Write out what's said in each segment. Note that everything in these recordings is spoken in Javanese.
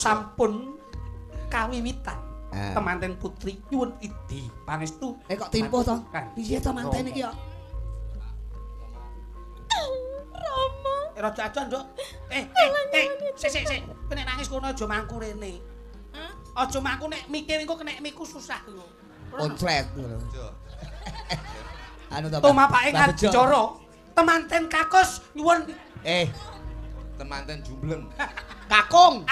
sampun kawiwitan. Temanten putri nyuwun idi pangestu. Kok timpuh to? Piye to manten iki kok? Rama. Rada aja, Nduk. Sik. Kowe nek nangis kono aja mangku rene. Aja mangku nek mikir engko kena miku susah lho. Konslet ngono. Anu to. Tumapake ngacara. Temanten kakos nyuwun temanten jumbleng. Kakung.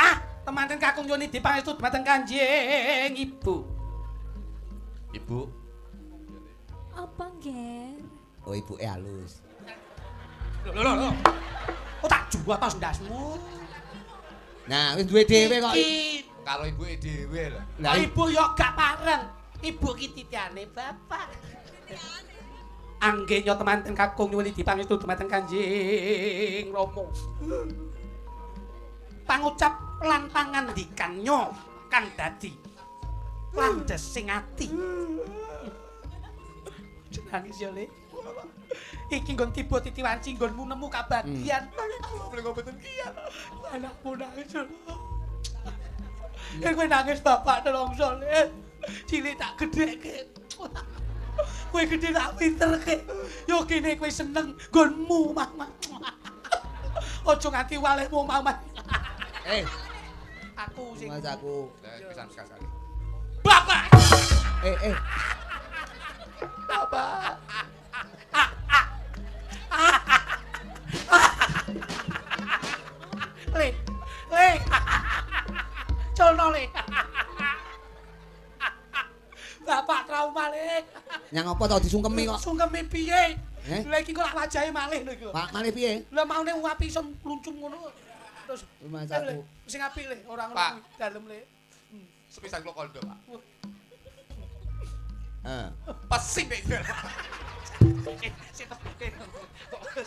Temanten kakung nyuwun idi pangestu dumateng Kanjeng Ibu. Ibu. Apa nggih? Oh, ibuke halus. Lho. Oh tak juwa to ndasmu. Nah, wis duwe dhewe kok. Karo ibuke dhewe lho. Lah ibu yo gak pareng. Ibu ki titiane bapak. Angge nyo temanten kakung nyuwun idi pangestu dumateng Kanjeng Rama. Pangucap lan pangandikan nyo kang dadi landhesing ati. Nangis yo, Le. Iki nggon tiba titi wanci nggonmu nemu kabagyan. Boleh ngoboten kian. Anakmu nangis. Kowe nangis bapak nelongso, Le. Cilik tak gedheke. Kowe gedhe tak pinterke. Yo kene kowe seneng nggonmu, Mama. Aja nganti walehmu, Mama. Aku sing Mas aku. Pisan sekali. Bapak. Bapak. Le. Colno Le. Bapak trauma Le. Nyang apa to disungkemi kok? Sungkemi piye? Lha iki kok wajahe malih lho iki. Pak malih piye? Lah maune wapi iso mluncung ngono. Terus Mas aku. sing apik Le, ora Pak. ngono dalem Le. Sepisan kula kondo, Pak. Pesik nek.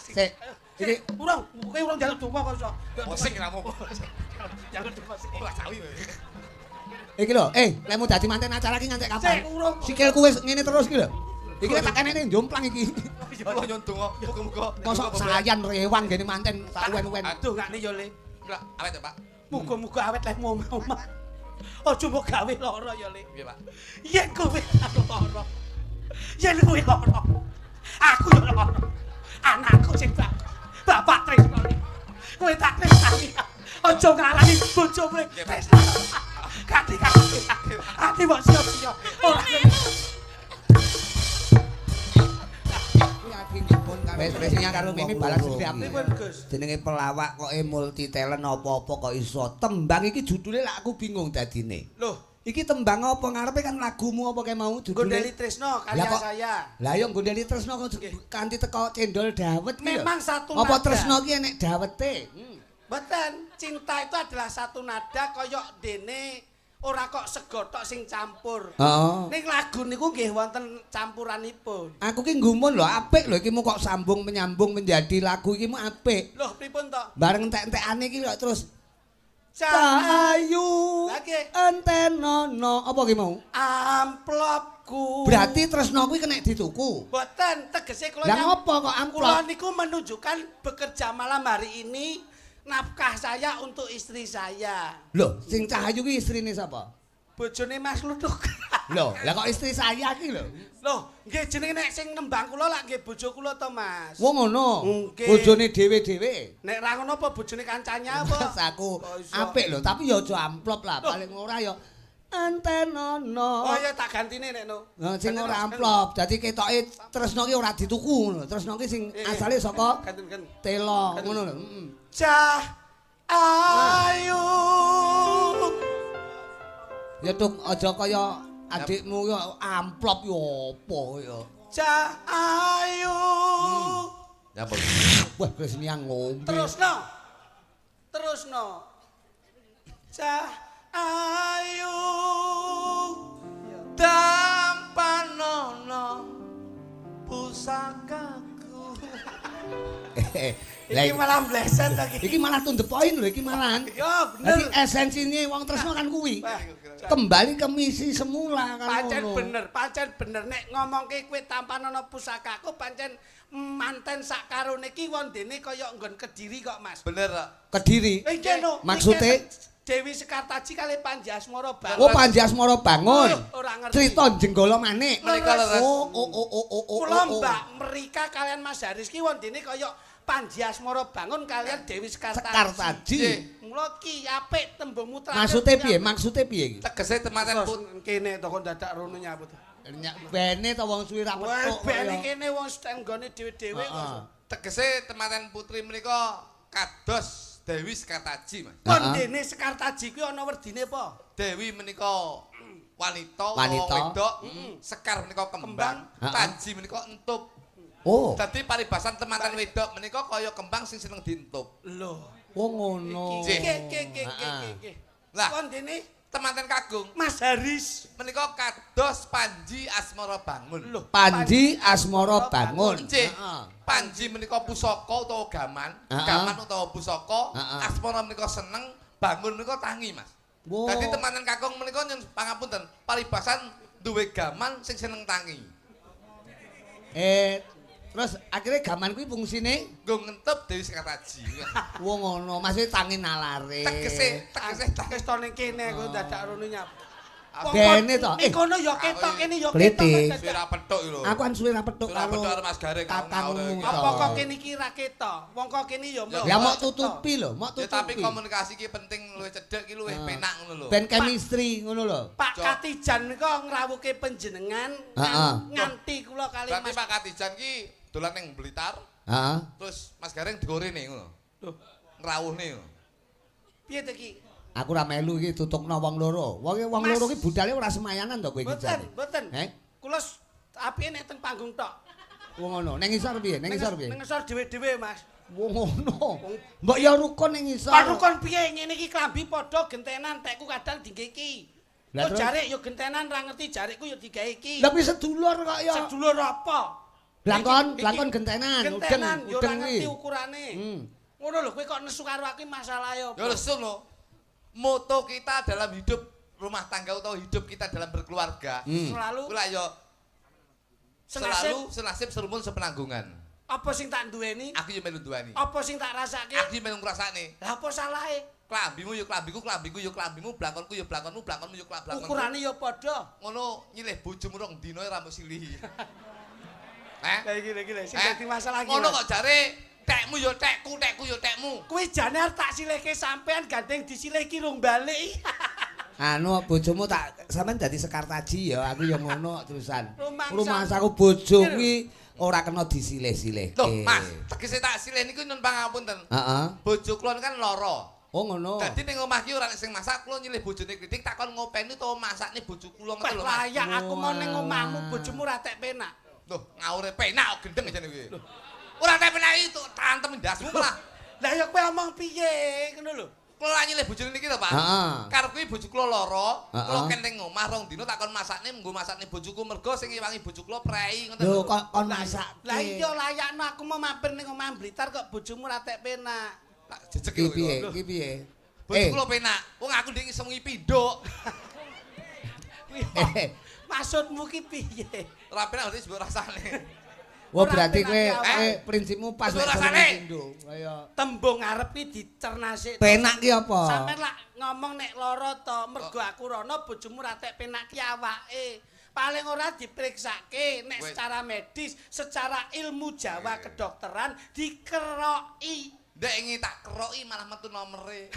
Sik. Iki Urung, kowe urung njaluk donga kok iso. Pusing ramu. Njaluk donga sik. Ora sawi. iki lho, lemu dadi manten acara iki ngantek Sik kapan? urung. Sikilku wis ngene terus iki lho. Iki tak kenene njomplang iki. Kula nyun donga, muga-muga. Mosok sayan rewang gene manten tak uwen-uwen. Aduh ngane yo Le. Lah, awet ya, Pak. Muga-muga awet leh omah. Aja mbok gawe lara ya Le. Piye, Pak? Yen kowe lara. Yen kowe lara. Aku yo lara. Anakku sing bapak tresno. Kowe tak tresnani. Aja ngarani bojomu. Kati. Ati mbok siap-siap. Ora Wis karo Mimi balas siap. Pripun Gus? Jenenge pelawak kok multi talent apa-apa kok iso. Tembang iki judule lak aku bingung dadine. Loh, Iki tembang apa ngarepe kan lagumu apa kae mau judule? Gondeli Tresno karya saya. Lah yo Gondeli Tresno kok kanthi teko cendol dawet ki. Memang satu Apa nada. Tresno ki enek dawete? Betul, cinta itu adalah satu nada koyok dene ora kok sego tok sing campur. Heeh. Ning lagu niku nggih wonten campuranipun. Aku ki nggumun lho apik lho iki mu kok sambung menyambung menjadi lagu iki mu apik. Loh, pripun to? Bareng entek-entekane iki kok terus Cahayu Cahayu antenono apa ki mau? amplopku. Berarti Tresno kuwi kena dituku. Boten tegese kula Lah ngopo kok kula amplop? niku menunjukkan bekerja malam hari ini nafkah saya untuk istri saya. Lho, sing Cahayu ki istrine sapa? Bojone Mas Luduk. Lho, lah kok istri saya ki lho. Loh, nggih jenenge nek sing nembang kula lak nggih bojo kula to, Mas. Wong ngono. Nggih. Bojone dhewe-dhewe. Nek ra ngono apa bojone kancane apa? Mas aku Oh, iso. apik lho, tapi ya aja amplop lah, paling ora ya antenono. Oh ya tak gantine nek no. Nah, sing ora amplop. Dadi ketoke Tresno ki ora dituku ngono. Tresno ki sing asale saka Ganten. Telo ngono lho. Cahayu. Ya tuk aja kaya adikmu ya amplop ya apa ya. Cahayu. Ya, Pak. Wah, wis niang ngombe. Terusno. Cahayu. Tampanono pusakaku. Iki malah bleset to iki. Iki malah to the point lho iki malahan. Yo Dadi bener. esensine wong Tresno kan kuwi. Kembali ke misi semula kan ngono. Pancen bener nek ngomongke kowe tampanono pusakaku pancen manten sak karone iki wondene kaya nggon Kediri kok, Mas. Bener kok. Kediri. Iki no. Maksude Dewi Sekartaji kali Panji Asmara Bangun. Oh, Panji Asmara Bangun. Ora ngerti. Cerita Jenggala Manik. Menika leres. Kula Mbak Merika kalian Mas Haris ki wondene kaya Panji Asmara Bangun kalian Dewi Sekartaji. Sekartaji. Mula ki apik tembungmu terakhir. Maksude piye? Maksude piye iki? Tegese tematen put. Kene to kok dadak rono nyaput. Bene to wong suwi ra Wes petuk. bene kene wong stenggone dhewe-dhewe kok. Tegese tematen putri menika kados Dewi Sekartaji, Mas. Kondene Sekartaji kuwi ana werdine apa? Dewi menika wanita, Wanita. wedok, Sekar menika kembang, Heeh. Taji menika entup. Oh. Dadi paribasan temanten wedok menika kaya kembang sing seneng dientup. Lho. Oh ngono. Ke. Lah. Kondene Temanten Kagung Mas Haris. menika kados Panji Asmara Bangun. Lho, Panji Asmara Bangun. Nggih. Heeh. Panji menika pusaka utawa gaman, Heeh. gaman utawa pusaka, Heeh. Asmara menika seneng, Bangun menika tangi, Mas. Wow. Dadi temanten Kakung menika nyun pangapunten, paribasan duwe gaman sing seneng tangi. Terus akhirnya gaman kuwi fungsine Nggo ngentup Dewi Sekartaji. wong ngono, maksudnya tangi nalare. Tegese Wis to ning kene aku dadak rono nyap. Bene to. Ning kono ya ketok kene ya Kliti. ketok. Suara petuk iki lho. Aku kan suwe ra petuk Suara petuk karo Mas Gareng kakangmu to. Apa kok kene iki ra ketok? Wong kok kene ya mbok. Ya mau tutupi lho, mau Ya tapi tutupi. komunikasi iki penting luwih cedhek iki luwih penak ngono lho. Ben chemistry ngono lho. Pak Katijan nika ngrawuhke panjenengan Heeh. nganti kula kali Berarti Mas. Pak Katijan ki dolan ning Blitar, Heeh. terus Mas Gareng digorene ngono. Loh, Ngrawuhne ngono. piye to ki? Aku ra melu iki tutukno wong loro. Wong Mas. loro ki budale ora semayanan to kowe iki jane. Mboten. Heh? Kula apike nek teng panggung tok. Wong ngono. Ning isor piye? Ning isor piye? Ning ngesor dhewe-dhewe, Mas. Wong ngono. Mbok ya rukun ning isor. Pak rukun piye ngene iki klambi padha gentenan tekku kadang dingge iki. Lah, Kok terus? jarik yo gentenan ra ngerti jarikku yo digawe iki. Lah kuwi sedulur kok ya. Sedulur apa? Blangkon, Iki- blangkon iki- gentenan, Gentenan yo ora udeng ngerti kuwi. ukurane. Hmm. Ngono lho kowe kok nesu karo aku masalah yo. Ya lesu lho. Moto kita dalam hidup rumah tangga atau hidup kita dalam berkeluarga. Selalu Kuwi lah ya senasib senasib serumun sepenanggungan. apa sing tak duweni? Aku yo melu duweni. Apa sing tak rasake? Aku yo melu ngrasakne. Lah apa salahe? Klambimu yo klambiku, klambiku yo klambimu, blangkonku yo blangkonmu, blangkonmu yo blangkonmu. Ukurane yo padha. Ngono nyilih bojomu rong dina ra mung silih. Lah iki lho sing dadi masalah iki. Ngono kok jare tekmu yo tekku, tekku yo tekmu. Kuwi jane arep tak silihke sampean gandeng disilih ki rung balik. Anu bojomu tak sampean dadi Sekartaji ya, aku ya ngono terusan. Rumangsa. Rumangsaku bojo kuwi ora kena disilih-silih. Loh, Mas, tegese tak silih niku nyun pangapunten. Heeh. Bojo kula kan lara. Oh ngono. Dadi ning omah ki ora nek sing masak kula nyilih bojone kritik takon ngopeni utawa masakne bojo kula ngono lho. Mas. Layak aku mau ning omahmu bojomu ra tek penak. Loh, ngaure penak kok gendeng jane kuwi. Ora tak penak itu tantem ndasmu malah. Lah ya kowe omong piye ngono lho. Kula nyilih bojone niki to, Pak. Heeh. Karep kuwi bojo kula lara, Heeh. kula ken ning omah rong dina takon masakne nggo masakne bojoku mergo sing ngewangi bojo kula prei ngoten Lho lho. kon masak. Lah iya layakno aku mau mampir ning omah Blitar kok bojomu ra tek penak. Tak jejeg Ki lho. piye? Lho, Ki piye? bojo kula penak. Wong aku ndek iso ngi pinduk. Kuwi maksudmu ki piye? Ora penak wis mbok rasane. Wah Ora berarti kowe penak ki awak. prinsipmu pas Wis nek rasane. seneng pindho. Kaya Tembung ngarep ki dicernasik. penak ki apa? Sampeyan lak ngomong nek lara to, mergo aku rono bojomu ra tek penak ki awake. Paling ora diperiksake nek Wes. secara medis, secara ilmu Jawa kedokteran dikeroki. Ndek ngi tak keroki malah metu nomere.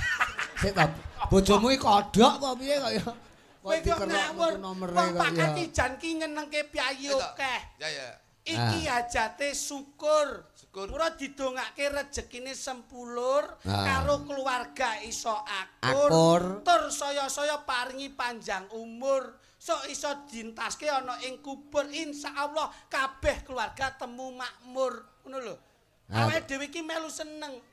Sik ta, bojomu iki kodhok apa piye kaya? Kowe ki ngawur. Wong Pak ya. Katijan ki nyenengke piyayi Itu. akeh. Ya ya. Iki hajate syukur. Syukur. Mula didongake rezekine sempulur Ah. karo keluarga iso Akur. akur. Tur saya-saya paringi panjang umur. Sok iso dintaske ana ing kubur insyaallah kabeh keluarga temu makmur. Ngono lho. Ah. Awake dhewe iki melu seneng.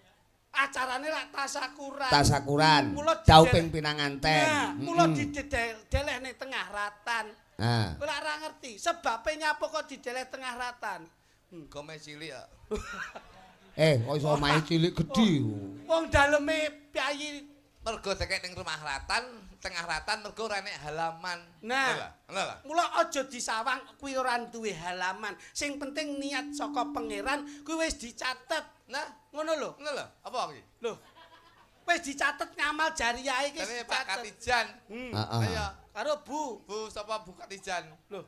Acarane lak tasakuran. Tasakuran. Mula Jauh didel- ping pinanganten. Nah, mula dideleh ning tengah ratan. Nah. Ora ora ngerti sebabnya nyapa kok dideleh tengah ratan. Gome cilik ya. Kok iso omahe cilik gedhi. Wong daleme piyayi. Mergo dekek ning rumah ratan, tengah ratan mergo ora nek halaman. Nah. Ngono lah. Mula aja disawang kuwi ora duwe halaman. Sing penting niat saka pangeran kuwi wis dicatet. Nah, Ngono lho. ngono lho. Apa iki? Lho. Wis dicatet ngamal jariah iki. Jane Pak Katijan. Heeh. Ayo, Karo Bu. Bu sapa Bu Katijan? Loh,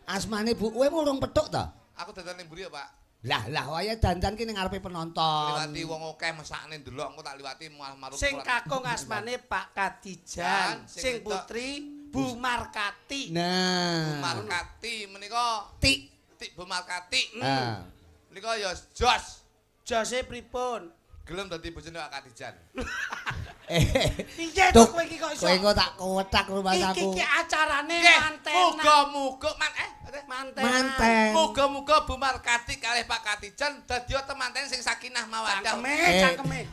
Asmane Bu kowe urung petuk ta? Aku dadan ning mburi ya, Pak. Lah waya dandan ki ning ngarepe penonton. Liwati wong akeh mesakne ndelok engko tak liwati marut. sing kakung asmane Pak Katijan, sing putri Bu Markati. Nah. Markati menika Tik. Tik Bu Markati. Ah. Menika ya jos. Jose pripun? Gelem dadi bojone Pak Katijan. Piye Tuk, to kowe iki kok iso? Kowe engko tak kowetak rumah saku. Iki acarane Nggih, manten. muga-muga Manten. Manten. muga-muga Bu Markati kalih Pak Katijan dadi temanten sing sakinah mawaddah. Cangkeme.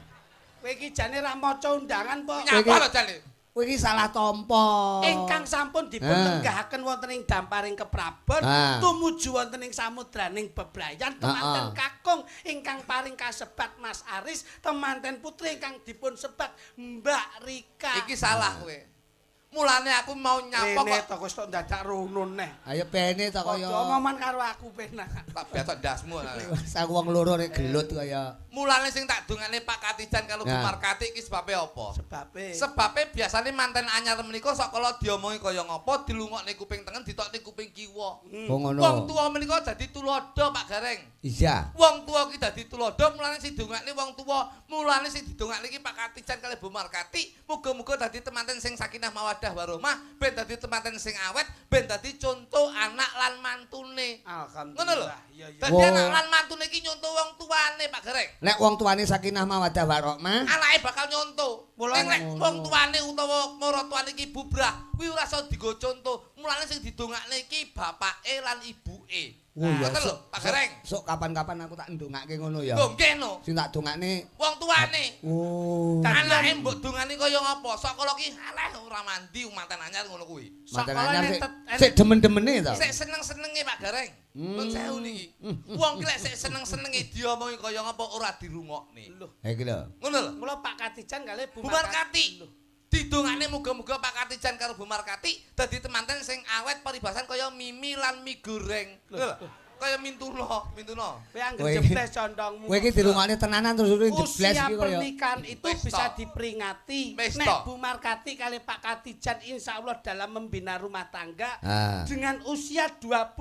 Kowe iki jane ra maca undangan po. Nyapa lho jane? Kowe iki salah tampa. Ingkang sampun dipun lenggahaken wonten ing damparing keprabon tumuju wonten ing samudraning bebrayan temanten kakung ingkang paring kasebat Mas Aris, temanten putri ingkang dipun sebat Mbak Rika. Iki salah kowe. Mulane aku mau nyapa Rene kok to wis tok dadak runun neh. Ayo bene ta kaya. Padha omongan karo aku penak. tak betok ndasmu. Saku wong loro nek gelut kaya. Mulane sing tak dongane Pak Katijan karo Bu Nah. Markati iki sebabe apa? Sebabe Sebabe biasane manten anyar menika sok kala diomongi kaya ngapa dilungokne kuping tengen ditokne kuping kiwa. Oh ngono. Wong tuwa menika dadi tulodo Pak Gareng. Iya. Wong tuwa ki dadi tulodo mulane sing dongakne wong tuwa, mulane sing didongakne iki Pak Katijan kalih Bu Markati, muga-muga dadi temanten sing sakinah mawaddah warahmah, ben dadi temanten sing awet, ben dadi contoh anak lan mantune. alhamdulillah. Ngono lho. Iya iya. Dadi anak lan mantune iki nyontoh wong tuane Pak Gareng. Nek wong tuane sakinah mawaddah warahmah, Anake bakal nyontoh. Mulane Nek wong tuane utawa maratuane iki bubrah, kuwi ora iso digo contoh. Mulane sing didongakne iki bapake lan ibuke. Oh, iya, Ngoten lho, Pak Gareng. Sok kapan-kapan aku tak ndongake ngono ya. Lho nggih no. Sing tak dongakne. Wong tuane. Oh. Anake mbok dongani kaya ngapa? Sok kala ki aleh ora mandi manten anyar ngono kuwi. Manten Sekolah anyar netet- sik demen-demene ta. Sik seneng-senenge Pak Gareng. Nun sewu niki. Wong ki lek sik seneng-senenge diomongi kaya ngapa ora dirungokne. Lho, Ha iki lho. Ngono lho. mula Pak Katijan kalih Bu Bu Markati. Didongane muga-muga Pak Katijan karo Bu Markati dadi temanten sing awet paribasan kaya mimi lan mie goreng. Lho. Kaya mintuno. Kowe anggere Kowe- jeptes condongmu. Kowe iki dirungokne tenanan terus jebles Usia iki kaya. pernikahan itu Wis bisa toh. diperingati. Wis Nek toh. Bu Markati kali Pak Katijan insya Allah dalam membina rumah tangga Ah. dengan usia 25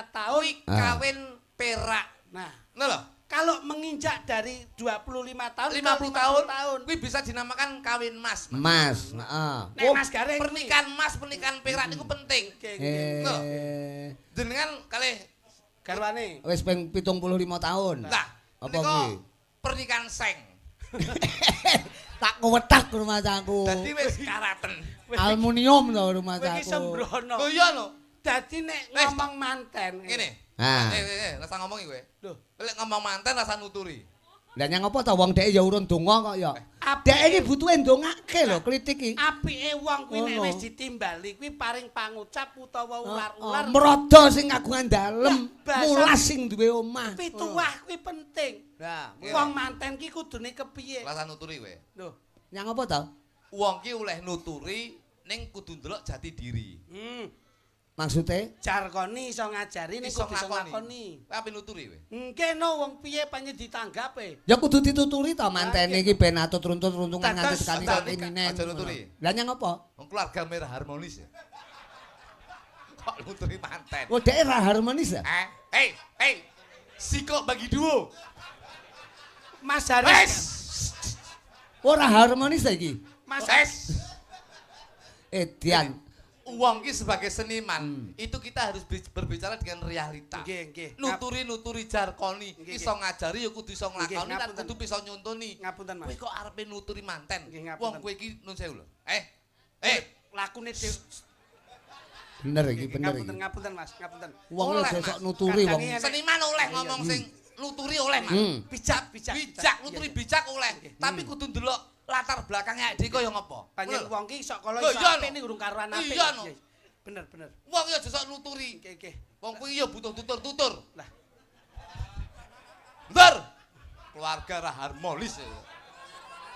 tahun. Kuwi kawin perak. Nah, Ngono lho. kalau menginjak dari 25 tahun 50 ke tahun. Kuwi bisa dinamakan kawin mas. Mas, heeh. Nek Mas Gareng Pernikahan mas, pernikahan perak niku penting. Jenengan kalih garwane. Wis ping 75 tahun. nah, Apa menika kuwi? pernikahan seng. Tak kowetak rumah saku. Dadi wis karaten. Aluminium to rumah Kowe iki saku. sembrono. Lho iya lho. Dadi nek Wis, ngomong manten Ngene. Ah. Rasa ngomongi kowe. Lho, Lek ngomong manten rasa nuturi. Lah nyang apa ta wong dhek ya urun donga kok ya. apike Dhek iki butuhe ndongake lho kritik iki. apike wong kuwi nek Ngono. wis ditimbali kuwi paring pangucap utawa ular-ular. Merodo sing kagungan dalem, Bahasa- mulas sing duwe omah. Pituwah kuwi penting. Nah, Wong manten ki kudune kepiye? Rasa nuturi kowe. Lho, nyang apa ta? Wong ki oleh nuturi ning kudu ndelok jati diri. Maksudnya? jargoni iso ngajari nek Iso kudu iso ngakoni. ngakoni. Kowe ape nuturi kowe? Engke no wong piye panjen ditanggape. Ya kudu dituturi ta mantene iki ben atut runtut-runtungan nganti Dados- tekani aja- kepinginen. aja nuturi. Lah nyang apa? Wong keluarga merah harmonis ya. Kok nuturi manten? Oh, dhek ra harmonis ya? Hei, siko bagi duo. Mas Wes, Haris. Ora harmonis ta iki? Mas wes. Dian. Uang ki sebagai seniman, itu kita harus berbicara dengan realita. Nggih, nggih. Nuturi jarkoni, Nggih, iso ngajari ya kudu iso nglakoni Nggih, lan ngapunten. kudu bisa nyontoni. Ngapunten, Mas. Kowe kok arepe nuturi manten? Nggih, ngapunten. Wong kowe iki nun sewu lho. lakune dhewe. Bener iki, bener Ngapunten, iki. ngapunten Mas, ngapunten. Wong Oleh, sesok Mas. nuturi wong. Kadang-kadang Seniman oleh ngomong sing nuturi oleh, Mas. Bijak. Bijak, nuturi bijak oleh. Tapi kudu ndelok latar belakangnya dhewe kaya ngapa. Panjen wong ki sok kala Lho, iso iya, apik no. ning urung karuan apik. Iya, no. Bener. Wong ya aja sok nuturi. Nggih. Wong kuwi ya butuh tutur-tutur. Lah. Bentar. Keluarga ra harmonis ya.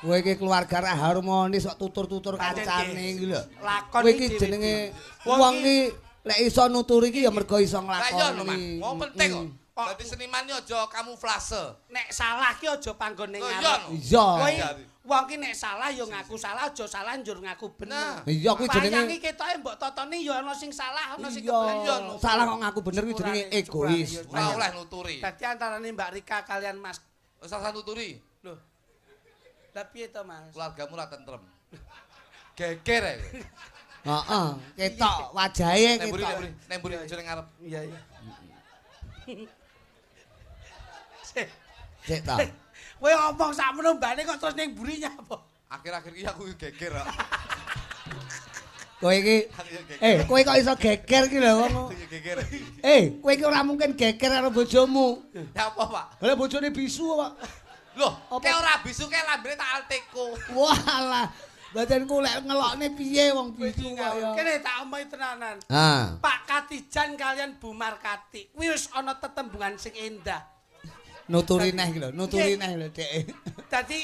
Kowe iki keluarga ra harmonis kok tutur-tutur Pancen, kancane nggih. iki lho. Lakon Kowe iki iki dhewe jenenge dhewe. wong iki lek iso nuturi iki ya mergo iso Lah iya lho, Mas. nglakoni. Wong penting kok. Dadi seniman iki aja kamuflase. Nek salah ki aja panggon ning Lho, ngarep. Iya. Kowe Ajari. wong ki nek salah ya ngaku salah, aja salah njur ngaku bener. Iya kuwi jenenge Payangi ketoke mbok totoni ya ana sing salah, ana sing iya. kebener. Salah kok ngaku bener kuwi jenenge egois. Ora oleh nuturi. Dadi antarane Mbak Rika kalian Mas. Wis ora nuturi. Lho. Lah piye to, Mas? Keluargamu ora tentrem. Geger ae. Heeh, ketok wajahe Nemburi ketok. nemburi aja ning ngarep. Iya, iya. Sik. Sik ta. Kowe ngomong sakmono mbane kok terus ning buri nyapa? Akhir-akhir iki aku geger kok. Kowe iki kowe kok iso geger ki lho wong. Geger. Kowe iki ora mungkin geger karo bojomu. Ya apa, Pak? Lah bojone bisu kok. Loh, Apa? kayak ora bisu kayak lambene tak alteko. Walah. Badanku lek ngelokne piye wong bisu kok ya. Kene tak omongi tenanan. Ha. Pak Katijan kalian Bu Markati. Kuwi wis ana tetembungan sing endah. Nuturi neh iki lho, nuturi neh lho Dek. Dadi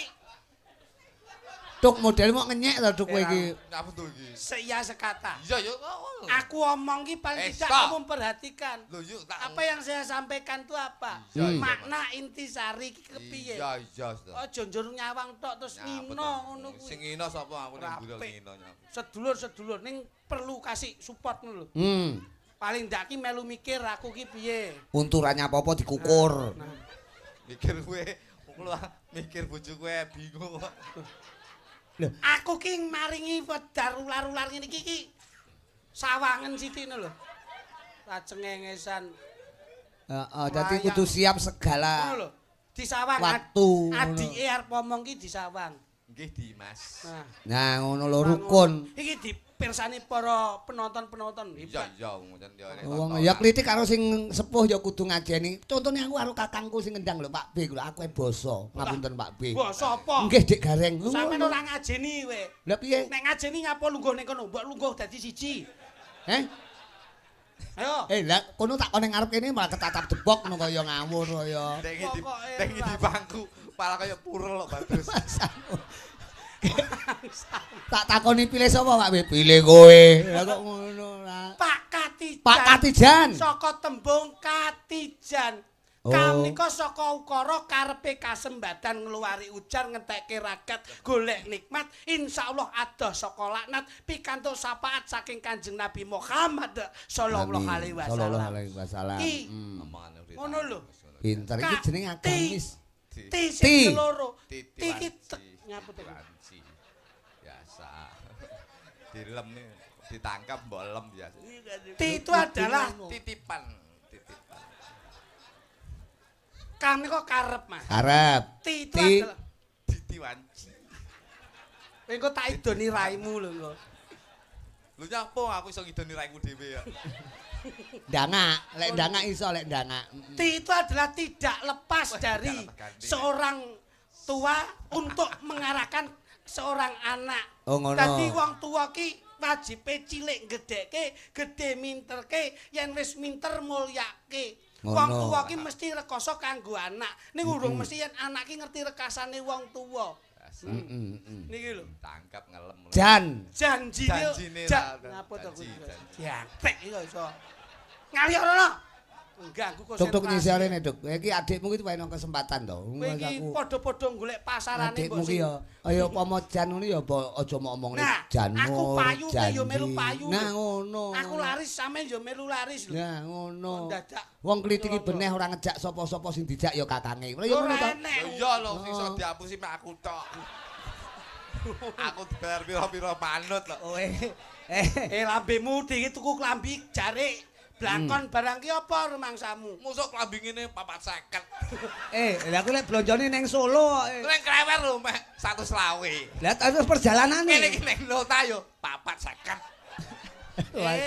Tuk model mok ngenyek to Tuk kowe iki. Ngapa tuh iki? seia sekata. Iya, yo. Aku omong ki paling tidak stop. kamu perhatikan. Lho, yuk tak. Apa yang saya sampaikan itu apa? Iya, iya. Makna intisari ki kepiye? Iya, iya. Sudah. Aja njur nyawang tok terus Ya, ngino betul. ngono kuwi. Sing ngino sapa aku ning biro Rapik. ngino nyaku. Sedulur-sedulur ning perlu kasih support ngono lho. Paling ndak ki melu mikir aku ki piye. Unturannya apa-apa dikukur. Mikir kowe, mikir bojo kowe bingung kok. Aku ki maringi wedar ular-ular ngene iki sawangen sithine lho. Tak cengengesan. Heeh, dadi kudu siap Ngono segala lho. Disawang. waktu. Adike arep omong ki disawang. Nggih, Dimas. Nah, Nah, ngono lho rukun. iki dipirsani para penonton-penonton. Iya, iya, ngoten yo. Wong ya kritik karo sing sepuh ya kudu ngajeni. Contone aku karo kakangku sing ngendang lho Pak B, lho aku basa. Ngapunten Pak B. Basa apa? Nggih Dik Gareng. Sampeyan ora ngajeni kowe. Lah piye? Nek ngajeni ngapa lungguh ning kono? Mbok lungguh dadi siji. Ayo. Lah kono tak kono ngarep kene malah ketatap debok ngono kaya ngawur kaya. Nek di bangku, malah kaya purel kok bagus. Tak takoni pilih sapa Pak B? Pilih kowe. Lah kok ngono lah. Pak Katijan. Pak Katijan. Saka tembung Katijan. Oh. Kamnika saka ukara karepe kasembadan ngluwari ujar ngentekke ragat golek nikmat insyaallah adoh saka laknat pikantuk syafaat saking Kanjeng Nabi Muhammad sallallahu alaihi Sallallahu wasallam. alaihi wasallam. Omongane udah. Ngono lho. Pinter iki jenenge agamis. Ti sing keloro. Titi Ti ki wanci. nyapa to? Wanci. Biasa. Dilem nih, ditangkap mbok lem biasa. Ti itu adalah Titipan. kami kok karep Mas. Arep. Ti itu Ti. adalah Titi wanci. engko tak idoni raimu lho engko. Lu nyapa aku iso ngidoni raimu dhewe ya. Ndangak, lek ndangak iso lek ndangak. Ti itu adalah tidak lepas dari ganti. seorang tua untuk mengarahkan seorang anak. Oh ngono. Dadi wong tua ki wajibe cilik gedheke, gedhe minterke, yen wis minter mulyake. Wong Ngono. tua ki mesti rekoso kanggo anak. Ning urung mesti yen anak ki ngerti rekasane wong tua. Niki lho. Tangkap ngelem. Jan. Janjine Ngapa to kuwi? Jantek iki kok iso. Ngali ora. Mengganggu Duk konsentrasi. ngisi arene Duk. Iki adikmu iki paling kesempatan to. Kowe iki padha-padha golek pasarane Adikmu ki ya kaya upama Jan ngono ya aja mok omongne Nah, Janur. aku payu ki ya Janji. melu payu. Nah ngono. Aku laris sampean ya melu laris lho. Nah ngono. Dadak. Wong klitiki beneh ora ngejak sapa-sapa sing dijak ya kakange. Ya ngono Ora to. enek. Iya lho, sing iso dihapusi mek aku tok. Aku dibayar pira-pira manut lho. Lambemu dhewe tuku klambi jare blangkon barang ki apa rumangsamu? Musuk klambi ngene 450. Lah aku lek blonjone ning Solo kok. Nek krewer lho mek 120. Lah terus perjalanane. Kene iki ning nota yo 450.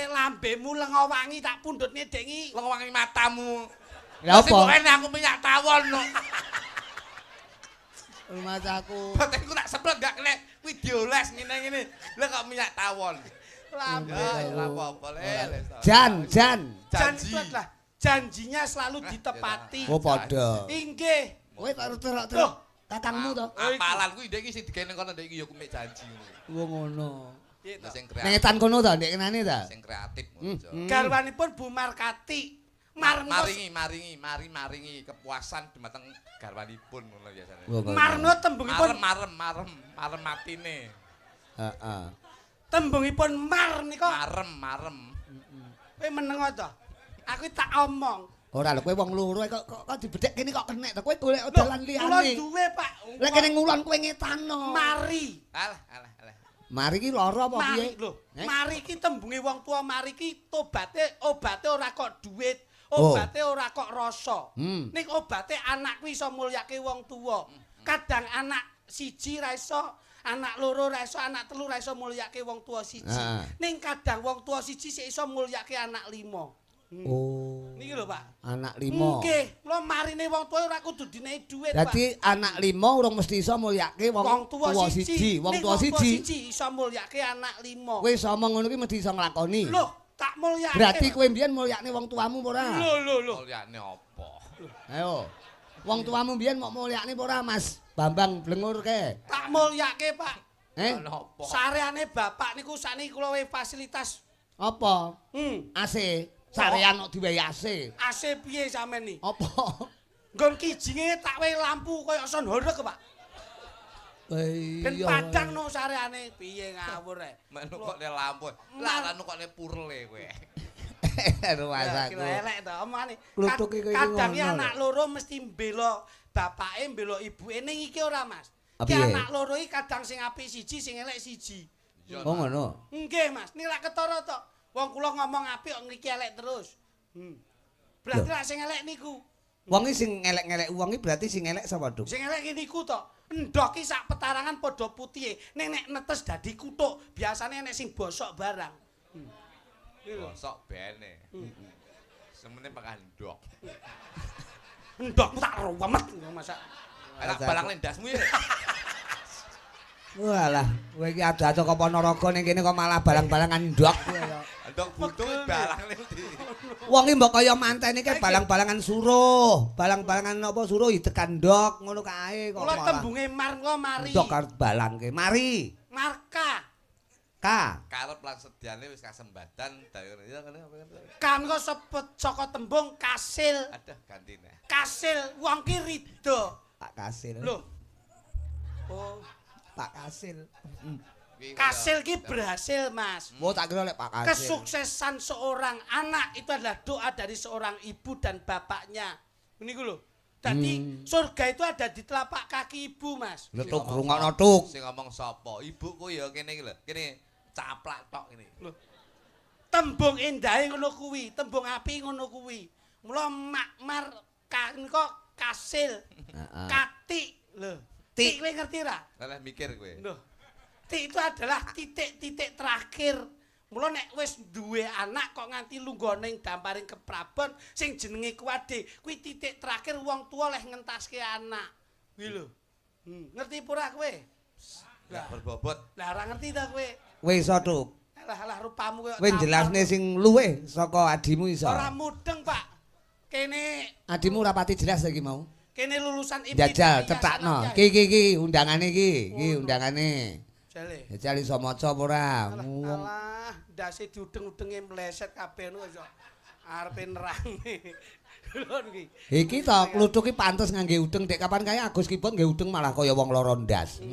Lambemu lengo wangi tak pundhutne dengi. Lengo wangi matamu. Lah Sing apa? kene aku minyak tawon lho. Rumah aku. Batinku tak seblek gak kena video les ngene-ngene. Lah kok minyak tawon. Ya, ora apa-apa le. Jan. Janji Janji. lah. Janjinya selalu ditepati. Oh padha. Inggih. Kowe karo terok Loh. kakangmu to. Apalan kuwi ndek iki sing digene kono ndek iki ya kumek janji ngono. Wong ngono. Lah sing Ning kreatif, etan kono to ndek kenane ta. sing kreatif Hmm. ngono. Garwanipun Bu Markati maringi kepuasan dumateng garwanipun ngono biasane. Marno tembungipun Marem matine. Heeh. Tembungipun mar nika. Marem. Kowe meneng to. Aku tak omong. Ora lho kowe wong loro kok dibedhek kene kok kenek to kowe golek dalan liyane. Kula duwe, Pak. Lek kene ngulon kowe ngetano. Mari. Alah. Mari ki lara apa piye? Mari ki tembunge wong tua, mari ki obate ora kok duit, Oh. obate ora kok rasa. Ning obate anak kuwi iso mulyake wong tua. Kadang anak siji ra iso, anak loro ra iso, anak telu ra iso mulyake wong tua siji. Ning kadang wong tua siji sik iso mulyake anak lima. Oh. Niki lho, Pak. Anak 5. Nggih, kula marine wong tua ora kudu dinehi dhuwit, Pak. Dadi anak 5 urung mesti iso mulyake wong tua siji. Wong tua siji iso mulyake anak 5. kowe iso omong ngono ki mesti iso nglakoni. Loh, tak mulyake. Berarti kowe mbiyen mulyakne wong tuamu apa ora? Lho. Mulyane apa? Ayo. Wong tuamu mbiyen mok mulyakne apa ora, Mas Bambang Blengur ke? Tak mulyake, Pak. Napa? Sareane bapak niku sakniki kula weh fasilitas. Apa? AC. Sarean kok diwehi AC. AC piye sampean iki? Apa? Nggon kijinge tak wehi lampu kaya son horeg, Pak. Ben padang no sareane piye ngawur ae. Menu kok le lampu. Lah anu kok le purle kowe. Rumasaku. Kira elek to omongane. Klutuke kowe iki Kadang ngono anak loro mesti mbela bapake, mbela ibuke ning iki ora, Mas. Ki Piye? anak loro iki kadang sing apik siji, sing elek siji. Oh ngono. Nggih, Mas. Ning lak ketara to. Wong kula ngomong apik kok ngriki elek terus. Berarti lak sing elek niku. Wong iki sing elek-elek wong iki berarti sing elek sapa, Duk? Sing elek niku to. Endhog ki sak petarangan padha putihe. Ning nek netes dadi kutuk, biasane nek sing bosok barang. Bosok bene. Semene pakah ndok. Endhog tak ruwemet masak. Enak balang lendasmu ya. Walah, kowe iki ada-ada kok Ponorogo ning kene kok malah balang-balangan ndok kowe ya. Ndok butuh balang ndi. Wong iki mbok kaya mantene iki balang-balangan suruh. Balang-balangan apa suruh tekan ndok ngono kae kok. Kula tembunge mar kula mari. Ndok karo balangke. Mari. Marka. Ka. Karep lan sediane wis kasembadan dayon ya ngene apa. Kan kok sepet saka tembung kasil. Aduh gantine. Kasil wong ki rido. Pak Kasil. Lho. Oh, Pak Kasil. kasil ki berhasil, Mas. Mau tak kira lek Pak Kasil. Kesuksesan seorang anak itu adalah doa dari seorang ibu dan bapaknya. Niku lho. Jadi surga itu ada di telapak kaki ibu, Mas. Lho tuk rungokno tuk. Sing ngomong sapa? Ibuku ya kene iki lho. Kene caplak tok ini. Lho. Tembung endahe ngono kuwi, tembung api ngono kuwi. Mula makmar kok kasil. Katik lho. Tik kowe ngerti ra? Lah mikir kowe. Lho. Tik itu adalah titik-titik terakhir. Mula nek wis duwe anak kok nganti lungguh ning damparing keprabon sing jenenge kuwade, kuwi titik terakhir wong tua leh ngentaske anak. Kuwi lho. Ngerti pura kowe? Lah berbobot. Lah ora ngerti ta kowe? Kowe iso tuk. Alah rupamu kowe. Kowe jelasne sing luweh saka adimu iso. Ora mudeng, Pak. Kene Adimu ora pati jelas iki mau. kene lulusan Jajal cetakno. Ki undangane iki. Ki undangane. Jale. Jajal iso maca apa ora? Alah, ndase diudeng-udenge mleset kabeh ngono iso. Arepe nerangne. Lho iki. Iki to kluthuk iki pantes ngangge udeng dek kapan kae Agus Kibon nggih udeng malah kaya wong lara ndas.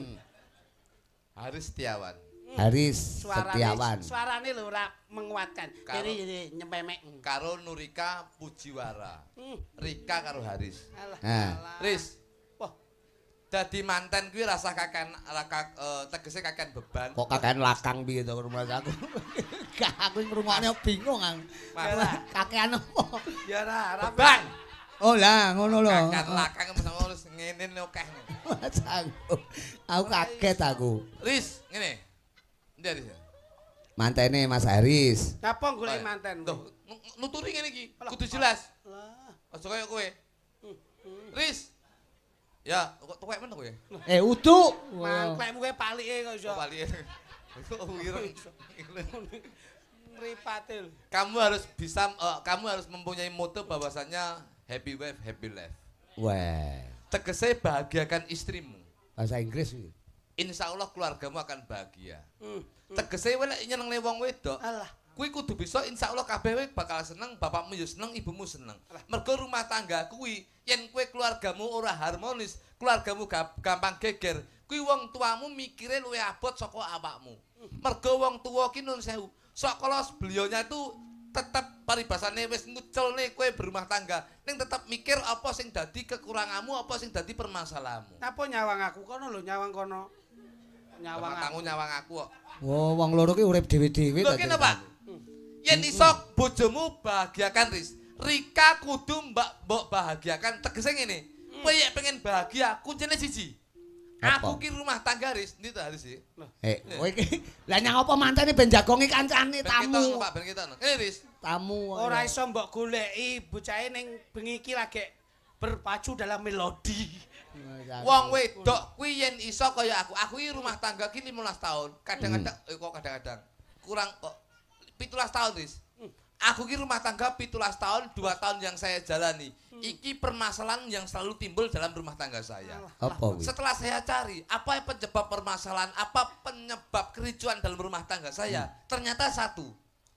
Haris Setiawan. Haris Setiawan. Suarane lho ora menguatkan. Kene nyepemek. Karo Nurika Pujiwara. Rika karo Haris. Alah. Riz. Wah, Dadi manten kuwi rasa kakean tegese kakean beban. Kok kakean lakang piye to rumah aku. Gak aku ngrungokne bingung aku. Kakean apa? ya ora Beban. Oh lah ngono lho. Kakean lakang wis ngene akeh. Aku kaget aku. Riz, ngene. Ndi Riz? Mantene Mas Haris. Napa golek manten? Tuh, nuturi ngene iki, kudu jelas. Lah. Aja kaya kowe. Riz. Ya, kok tuwek men kowe. Udu. Mangklekmu kowe palike kok iso. Bali. Mripate. Kamu harus mempunyai moto bahwasanya happy wife, happy life. Wah, Tegese bahagiakan istrimu. bahasa Inggris iki. Insya Allah keluargamu akan bahagia. Tegese kowe lek nyenengne wong wedok, Alah. kuwi kudu bisa insyaallah kabeh bakal seneng, bapakmu ya seneng, ibumu seneng. Mergo rumah tangga kuwi yen kowe keluargamu ora harmonis, keluargamu gampang geger, kuwi wong tuamu mikire luwih abot saka awakmu. Mergo wong tuwa ki nun sewu, sakala beliaunya itu tetep paribasane wis nguculne kowe berumah tangga, ning tetep mikir apa sing dadi kekuranganmu, apa sing dadi permasalahanmu. Apa nyawang aku kono lho, nyawang kono. Nyawang aku. Nyawang aku kok. Oh, wong loro ki urip dhewe-dhewe Lho kene Pak. Yen iso bojomu bahagiakan Riz, Rika kudu mbok bahagiakan. Tegese ngene. Kowe yen pengen bahagia, kuncine siji. Aku ki rumah tangga Riz, ndi to Riz iki? Kowe iki lah nyang apa mantene ben jagongi kancane tamu. Tamu Pak, ben kita. Ngene Riz. Tamu. Ora iso mbok goleki bocahe ning bengi iki lagi berpacu dalam melodi. Wong wedok kuwi yen iso kaya aku iki rumah tangga ki 15 tahun. Kadang-kadang kok kadang-kadang kurang kok 17 tahun Riz. Aku ki rumah tangga 17 tahun, 2 tahun yang saya jalani. Iki permasalahan yang selalu timbul dalam rumah tangga saya. Apa kuwi? Setelah saya cari, apa penyebab permasalahan, apa penyebab kericuan dalam rumah tangga saya? Ternyata satu,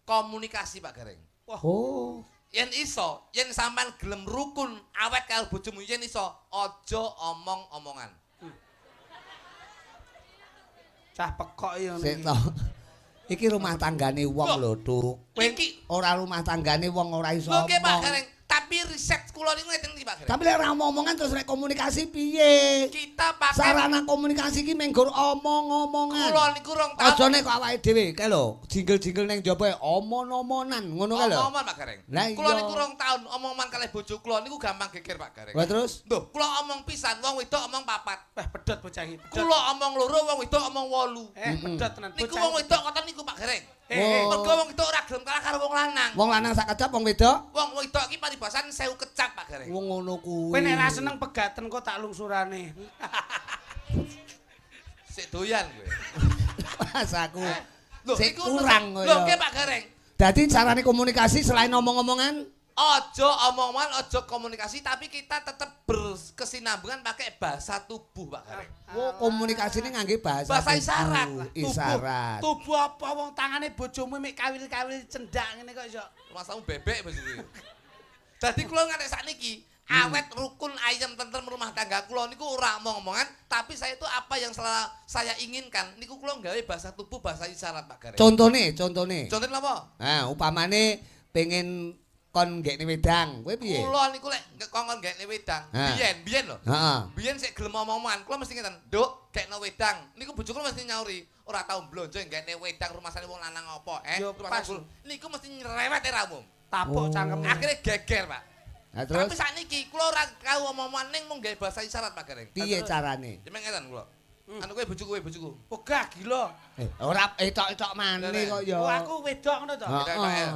komunikasi Pak Gareng. Oh. Yen iso, yen sampean gelem rukun awet karo bojomu yen iso, aja omong-omongan. Cah pekok ya. Sik to. Iki rumah tanggane wong lho, Tuk. Iki Ora rumah tanggane wong ora iso. lho Pak omong. Gareng, tapi riset kula niku ngeten iki Pak Gareng. Tapi lek ora omong-omongan terus rek komunikasi piye? Kita pakai Sarana komunikasi ki menggur omong-omongan. kula niku rong Aja tahun. nek kok awake dhewe kae lho, jinggel-jinggel ning jaba omon-omonan, ngono kae lho. Omong-omongan Pak Gareng. Lah Kula iya. niku rong tahun omongan kalih bojo kula niku gampang geger Pak Gareng. Wah terus Lho, kula omong pisan, wong wedok omong papat. Wah, pedhot bocah iki. Pedhot. Kula omong loro, wong wedok omong 8. Pedhot tenan Niku bocah. wong wedok ngoten niku Pak Gareng. Oh. Mergo wong wedok ora gelem kalah karo wong lanang. wong lanang sak kecap wong wedok Wong wedok iki paribasan 1000 kecap Pak Gareng. wong ngono kuwi. Kowe nek ra seneng pegaten kok tak lungsurane. Sik doyan kowe. Mas aku Lho, sik iku kurang lho kaya. nggih Pak Gareng. Dadi carane komunikasi selain omong-omongan Ojo omongan, ojo komunikasi, tapi kita tetap berkesinambungan pakai bahasa tubuh, Pak Gareng. oh, komunikasine ngangge bahasa Bahasa tubuh. isyarat. Isyarat. Tubuh apa wong tangane bojomu mek kawil-kawil cendak ngene kok iso. Masamu bebek bos kuwi. Dadi kula nganti sakniki awet rukun ayam tentrem rumah tangga kula niku ora omong-omongan, tapi saya itu apa yang saya inginkan niku kula nggawe bahasa tubuh, bahasa isyarat, Pak Gareng. Contone. Contohnya apa? Nah, upamane pengen kon nggekne wedang, kowe piye? Kula niku lek kongkon gekne wedang, Ha. biyen lho. Heeh. Biyen sik gelem omong-omongan, kula mesti ngeten, "Nduk, gekno wedang." Niku bojo kula mesti nyauri, "Ora tau blonjo gekne wedang rumasane wong lanang apa?" Yo, Rumasane pas. kula. Niku mesti nyerewet era umum. Tapuk Oh. cangkeme. Akhirnya geger, Pak. Nah, terus Tapi sakniki kula ora tau omong-omongan ning mung gawe bahasa isyarat, Pak Gareng. piye carane? Cuma ngeten kula. Anu kowe bojoku. Pegah gila. Ora etok-etok maneh kok ya. Oh, aku wedok ngono to. Heeh.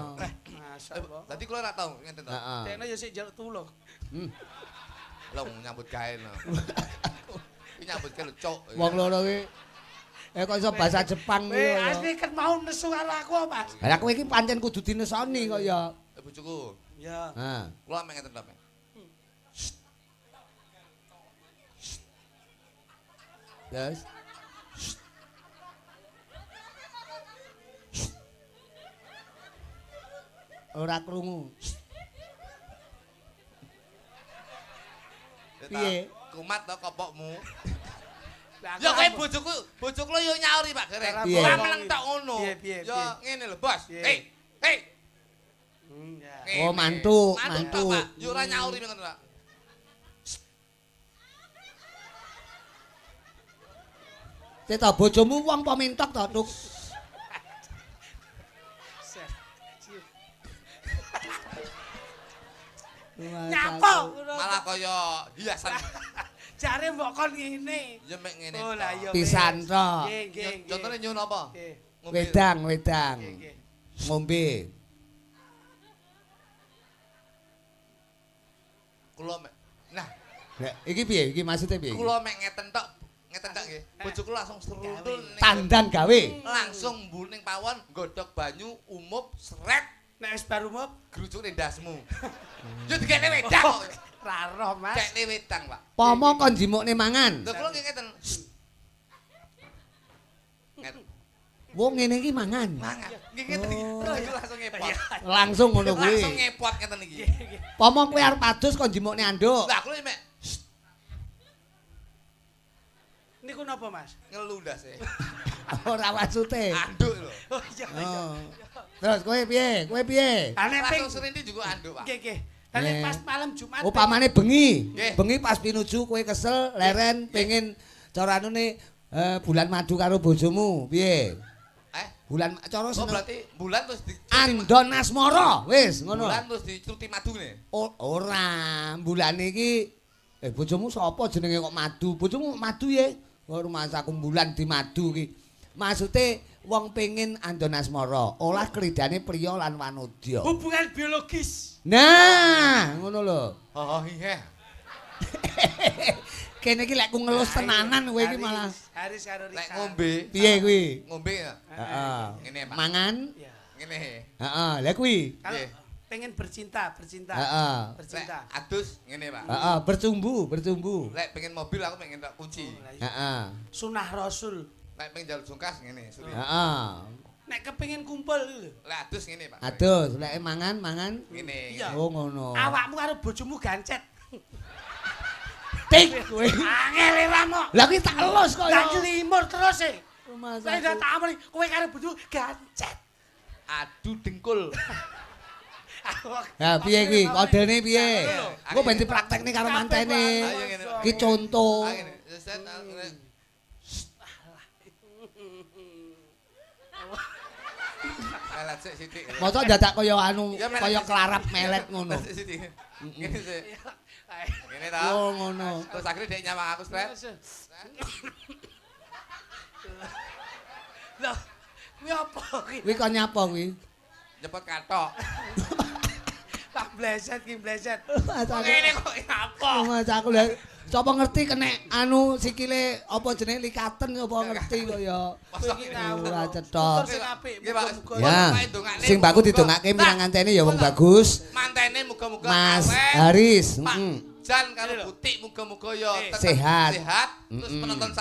Masyaallah. Dadi kula ora tau ngeten to. Heeh. Dekne ya sik njaluk tulung. Lah nyambut gawe no. Iki nyambut gawe lho, Cuk. Wong loro ki kok iso bahasa Jepang Kowe iki ya. asli ket mau nesu karo aku, Mas. Lah kowe iki pancen kudu dinesoni kok ya. Bojoku. Ya. Ha. Kula mek ngeten to, Pak. Terus ora krungu. Piye? Kumat to kopokmu. Lah, Ya aku- kowe bojoku lho yo nyauri Pak Gareng. Cara Piye? Ora meleng tok ngono. Piye? Yo ngene lho, Bos. Piye? Hei. Ya. Ngene. Oh, mantuk, Mantuk, mantuk. Pak. Yo ora nyauri ngoten, Pak. Cita bojomu wong apa mentok to, Tuk? Nyapa? Malah kaya hiasan. Jare mbok kon ngene. Ya mek ngene. Oh lah iya. Pisan wis. to. Nggih, nggih. nggih. Contone nyun apa? Nggih. Ngombe. Wedang. Nggih, nggih. Ngombe. Kula mek. Nah, Lah, iki piye? Iki maksudnya piye? kula mek ngeten tok nggih. Bojo kula langsung serundul ning Tandan gawe. langsung mbul ning pawon, nggodhog banyu, umup, sret, Nek wis baru mop grucuk ning ndasmu. Yo dikene wedang. ra roh, Mas. Kekne wedang, Pak. Pomo kon jimukne mangan. Lho kula nggih ngeten. Nget. Wong ngene iki mangan. Mangan. Nggih ngeten iki. Terus iku langsung ngepot. Langsung ngono kuwi. Langsung ngepot ngeten iki. Pomo kowe arep adus kok njimukne anduk. Lah kuwi mek Niku napa, Mas? ngelu ndas e. Ora maksude. Anduk lho. Oh iya iya. Oh. Terus kowe piye? Kowe piye? Ane ping Langsung serindi juga anduk, Pak. nggih nggih. Ane Nggih. pas malam Jumat. Upamane bengi. Nggih. Bengi pas pinuju kowe kesel, leren pengen cara anune bulan madu karo bojomu. Piye? Bulan cara Oh seneng. berarti bulan terus di Andon Asmara. Wis ngono. bulan terus dicuti madune. Ora, bulan iki bojomu sapa jenenge kok madu? Bojomu madu ye. Rumah saku bulan di madu ki. Maksude wong pengin andon asmara, olah kridane priya lan wanodya. Hubungan biologis. Nah, ngono lho. Oh iya. Kene iki lek ku ngelus tenanan kowe iki malah. Haris karo Rika. Lek ngombe. Piye kuwi? Ngombe ya. Heeh. Ngene, Pak. Mangan? Iya. Ngene. Heeh, lha kuwi. Kalau Nggih. pengen bercinta. Heeh. Lek Bercinta. adus ngene, Pak. Heeh, bercumbu. Lek pengen mobil aku pengen tak kunci. Heeh. Sunah Rasul. Lek pengen jalur jungkas ngene, suri. Heeh. Nek kepengin kumpul lho. Lek adus ngene, Pak. Adus, lek mangan. Ngene. Iya. Oh ngono. Awakmu karo bojomu gancet. Tik kowe. Angel iramu. Lah kuwi tak elus kok ya. Tak limur terus e. Rumah Saya udah tak amani, kowe karo bojomu gancet. Adu dengkul. Ya piye kuwi? Kodene piye? Lho, Engko ben dipraktekne karo mantene. Ayo ngene. Ki contoh. Ah, ngene. Set ngene. Melet sik sithik. Mosok dadak kaya anu, Ya, melet kaya sithik. kelarap melet ngono. Melet sithik. Ngene sik. Ngene ta. Oh ngono. Terus akhirnya dia nyawang aku stret. Loh, kuwi apa kuwi? Kuwi kok nyapa kuwi? Nyepot katok. Tak bleset ki bleset. Mas aku. Ngene kok apa? Mas aku lha sapa ngerti kenek anu sikile apa jenenge likaten apa ngerti kok ya. Kowe iki ngawur. Ora Tutur cetha. sing apik. Nggih, Pak. muga-muga. Ya. Pokoknya dongakne Sing baku muga-muga. didongake mirang Nah, ngantene ya wong bagus. Mantene muga-muga Mas awet. Haris, Pak heeh. Jan karo Butik muga-muga ya tetep Sehat. sehat. Terus Mm-mm. penonton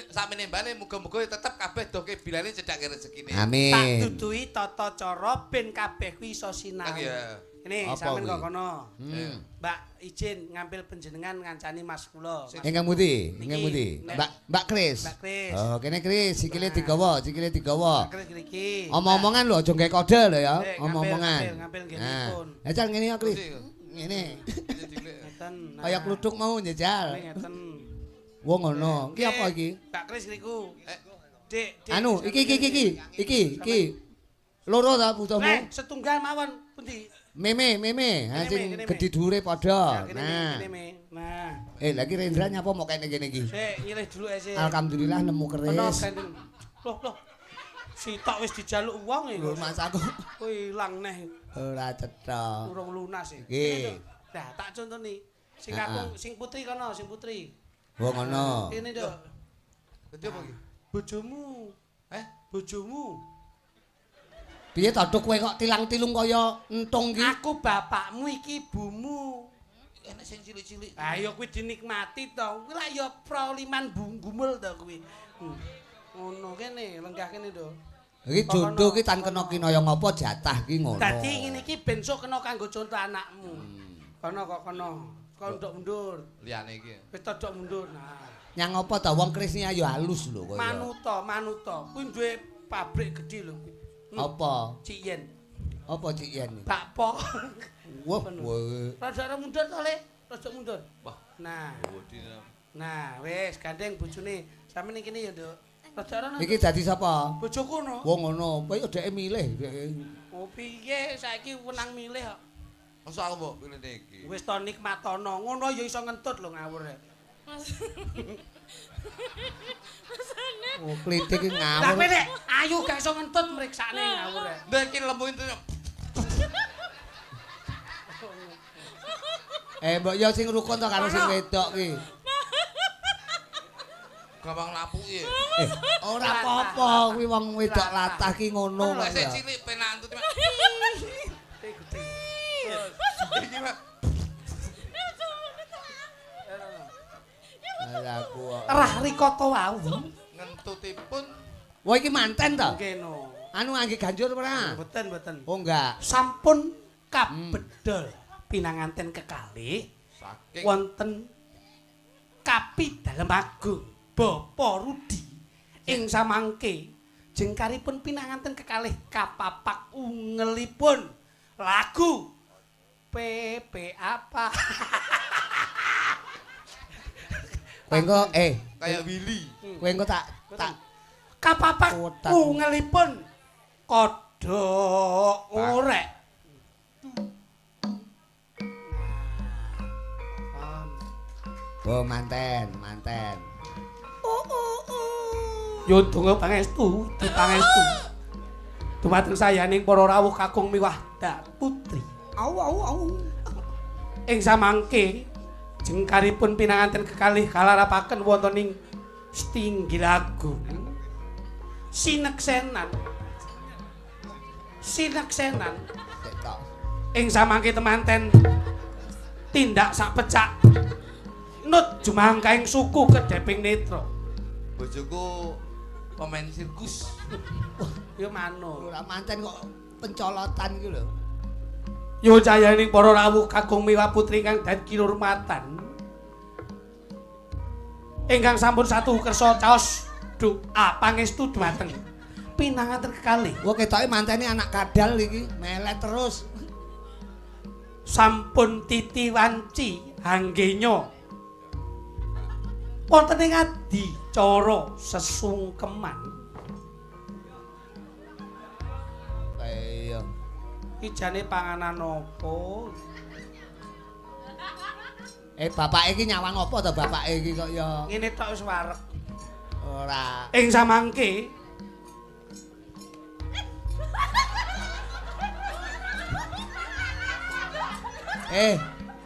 sak menembane muga-muga ya tetep kabeh doke bilane cedhake rezekine. Tak Amin. duduhi tata cara ben kabeh kuwi iso sinau. Kan ya. Ini Apa sampean kuwi? kok kono. Hmm. Mbak izin ngambil panjenengan ngancani Mas kula. Ingkang pundi? Ingkang Niki, pundi? nek- Mbak Kris. Mbak Kris. Oh, kene Kris, sikile digawa, sikile digawa. Kris niki. Omong-omongan lho, aja nggae kode lho ya. Nggih, Omong-omongan. ngambil nggih Nah, nipun. Jajal ngene ya, Kris. Terus, Ngene. Ngeten. nah. Kaya kluthuk mau njajal. Ngeten. Wong ngono. Ki Nggih, apa iki? Mbak Kris niku. Dik, Anu, iki. Loro ta putumu? Setunggal mawon pundi? Meme. Ha Kene, sing kene, gedhi dhuwure Ya, padha. kene, Nah. kene, Nah. Lagi Rendra nyapa mau kene kene iki. Sik, nyilih dulu ae sik. Alhamdulillah nemu Ono keris. gandeng. Loh. Sitok wis dijaluk wong Lho iki. Mas aku Kuwi ilang neh. ora cetha. Urung lunas iki. Nggih. Nah, tak contoni. Sing Heeh. aku sing putri kono, sing putri. Wong ngono. Kene nduk. Dadi apa iki? Bojomu. Bojomu. Piye to Duk kowe kok tilang-tilung kaya entung ki? Aku bapakmu iki ibumu. Enak sing cilik-cilik. Ayo kuwi dinikmati to. Kuwi lak ya proliman gumul to kuwi. Ngono kene, lenggah kene nduk. Iki jodoh ki tan kena kinaya ngapa jatah ki ngono. Dadi ngene iki ben sok kena kanggo contoh anakmu. Kono kok kono. Kok nduk mundur. Liyane iki. Wis todok mundur. Nah. Nyang apa ta wong Kris ya halus lho kaya. Manuta. Kuwi duwe pabrik gedhe lho. Apa? Cik Yen. Apa Cik Yen? Bakpo. Wah, Rada mundur to, Le. Rada mundur. Wah, Nah. bodi. Nah, wis gandeng bojone. Sampe ning kene ya, Nduk. Rada ana. iki dadi sapa? Bojoku no. Wong ngono, kowe dheke milih. Oh piye saiki wenang milih kok. Masa aku mbok pilih iki. Wis to nikmatono. Ngono ya iso ngentut lho ngawur. Oh, klitik ki Lah ngawur. kowe nek ayu gak iso ngentut mriksane ngawur. Ndek iki lembu itu. Mbok yo sing rukun to karo sing wedok ki. Gampang lapuki. Ora apa-apa, kuwi wong wedok latah ki ngono Lah kok. sing ya. cilik penak antut. Iki Pak. Lah aku kok. Rah rikata wau. Ngentutipun Wah iki manten to? Nggih no. Anu ngangge ganjur ora? Mboten. Oh enggak. Sampun kabedol pinanganten kekalih Saking wonten Kapi Dalem Agung Bapa Rudi ing samangke jengkaripun pinanganten kekalih kapapak ungelipun lagu PP apa Kowe engko kayak Willy. kowe engko tak kapapak Kotak. ungelipun kodhok ngorek. Oh manten. Yo donga pangestu, dipangestu. Dumateng sayaning para rawuh kakung miwah dak putri. Au. Ing samangke jengkaripun pinanganten kekalih kalarapaken wonten ing Stinggilagung. Sineksenan. Ketok. Ing samangke temanten tindak sak pecak. Nut jumangkaing suku Kedeping Netra. Bojoku pemain sirkus. Ya manut. Ora manten kok pencolotan iki lho. Yo cayaning para rawuh kakung miwah putri kang dadi kinurmatan. Ingkang sampun satu kersa caos doa pangestu dhumateng pinanganten kekalih. Wah ketoke mantene anak kadal iki, melet terus. Sampun titi wanci hanggenya. Wonten ing adicara sesungkeman. Iya. Iki jane panganan apa? Bapake iki nyawang apa to bapake iki kok ya Ngene tok wis wareg. ora. Ing samangke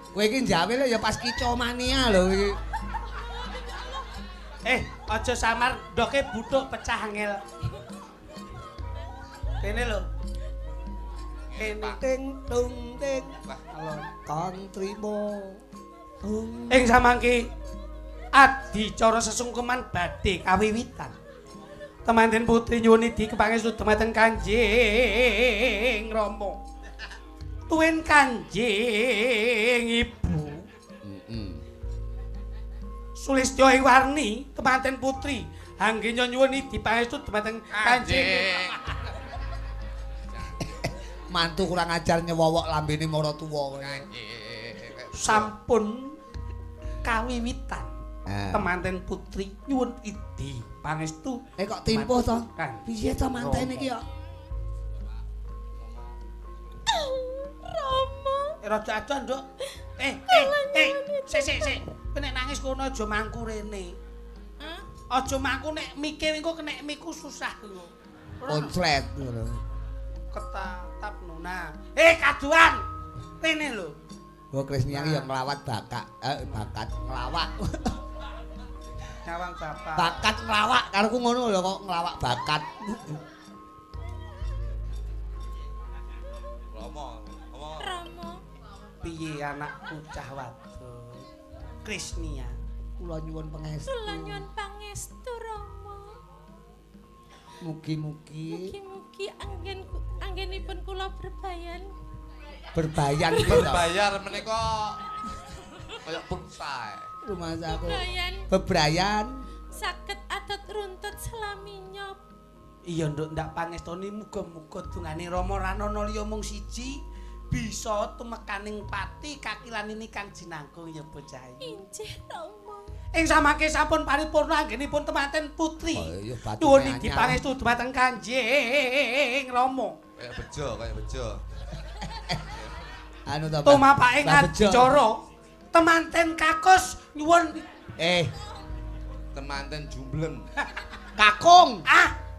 Kowe iki njawe lho ya pas kicomania lho iki. aja samar ndoke butuh pecah angel. Kene lho. Kene Ting tung ting. alon. Kang trimo. Ing samangke adicara sesungkeman badhe kawiwitan. Temanten putri nyuwun idi kepangestu dumateng Kanjeng Rama. Tuwin Kanjeng Ibu. Sulistya ing warni temanten putri anggenya nyuwun idi pangestu dumateng Kanjeng. Mantu kurang ajar nyewowok lambene mara tuwa kowe. Sampun kawiwitan. Temanten putri nyuwun idi pangestu. Kok timpuh to? Kan. Piye to mantene iki ya? Rama. Rada adoh, Nduk. Sik. Kowe nek nangis kono aja mangku rene. Aja mangku nek mikir engko kenek miku susah lho. Konslet ngono. Ketatapno. Nah, kaduan. Rene lho. Oh Krisnia iki ya nglawat bakat nglawak. Nyawang bapak. Bakat nglawak kareku ngono lho kok nglawak bakat. Rama. Piye anakku cah wadon? Krisnia. Kula nyuwun pangestu. Kula nyuwun pangestu Rama. Mugi-mugi Mugi-mugi anggenipun kula berbayan. berbayan iki to. Berbayar menika kaya pulsa. Rumah saku. Bebrayan Bebrayan. saged adat runtut selaminya. Iya nduk ndak pangestoni muga-muga dungane Rama Ranana liya mung siji bisa tumekaning pati kakilanini kang jinangkung ya bocah iki. Injih Rama. Ing samangke sampun paripurna anggenipun temanten putri. Iya batu. Nuwun idi pangestu dumateng Kanjeng Rama. Kayak bejo. Anu to. Tumapaking Lah, bejo. adicara temanten kakus nyuwun Temanten jumbleng. Kakung.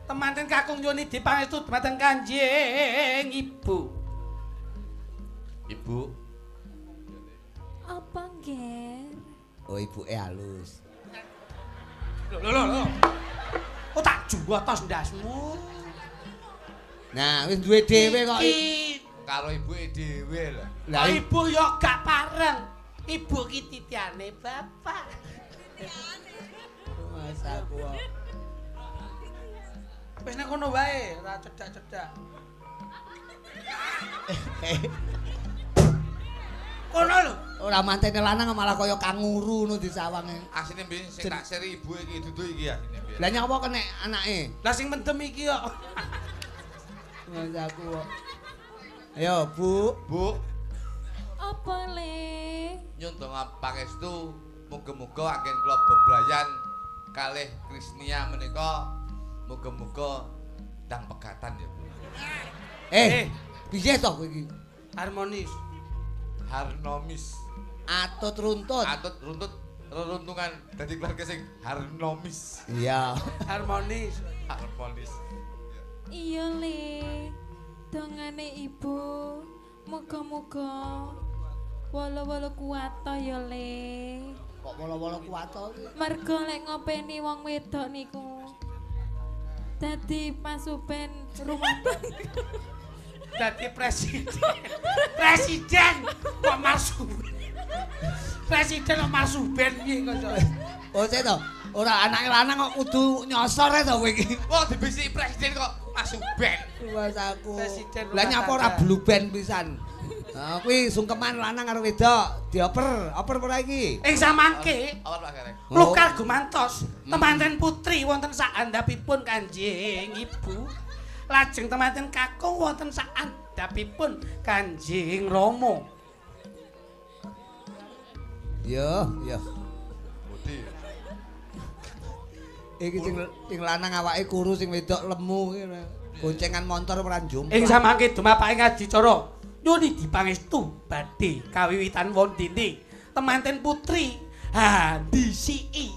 temanten kakung nyuwun idi pangestu dumateng Kanjeng Ibu. Ibu. Apa nggih? Oh ibuke halus. Lho. Oh tak juwotos ndasmu. Nah, wis duwe dhewe kok. Karo ibuke dhewe lho. Lah ibu yo gak pareng. Ibu ki titiane bapak. Masaku. Wis nek ngono wae, ora cedak-cedak. Kono lho. Ora mantene lanang malah kaya kanguru ngono disawange. Asine mbiyen sing tak seri ibu iki dudu iki asine mbiyen. Lah nyapa kenek anake? Lah sing mendem iki kok. Mas aku kok. Ayo, Bu. Bu, Apa le? nyun dong pangestu muga-muga anggen kula bebrayan kalih Krisnia menika muga-muga ndang pegatan ya, Bu. Piye to kowe iki? Harmonis. Harnomis. Atut runtut. Atut runtut reruntungan dadi keluarga sing harnomis. Iya. Harmonis. Harmonis. Iya le. Dongane ibu. Muga-muga wala-wala kuat to ya le. Kok wala-wala kuat to iki? Mergo lek ngopeni wong wedok niku dadi pasupen rumah tangga. Dadi presiden. Presiden kok marsuben. Presiden kok marsuben piye kok. Oh, sik to. Ora anake lanang kok kudu nyosor to kowe iki. Wah, dibisi presiden kok masuk band. Mas aku. Presiden Lah nyapa ora blue band pisan. Nah, kuwi sungkeman lanang karo wedok dioper. Oper ora iki? Ing samangke Awal Pak Gareng. Lokal gumantos temanten putri wonten saandhapipun Kanjeng Ibu. Lajeng temanten kakung wonten saandhapipun Kanjeng Rama. Yo, yo. Budi. Iki sing lanang awake kuru sing wedok lemu ngene. Goncengan motor ora njumpak. Ing samangke dumapake ngadicara nyuwun dipangestu badhe kawiwitan wondene temanten putri disiki.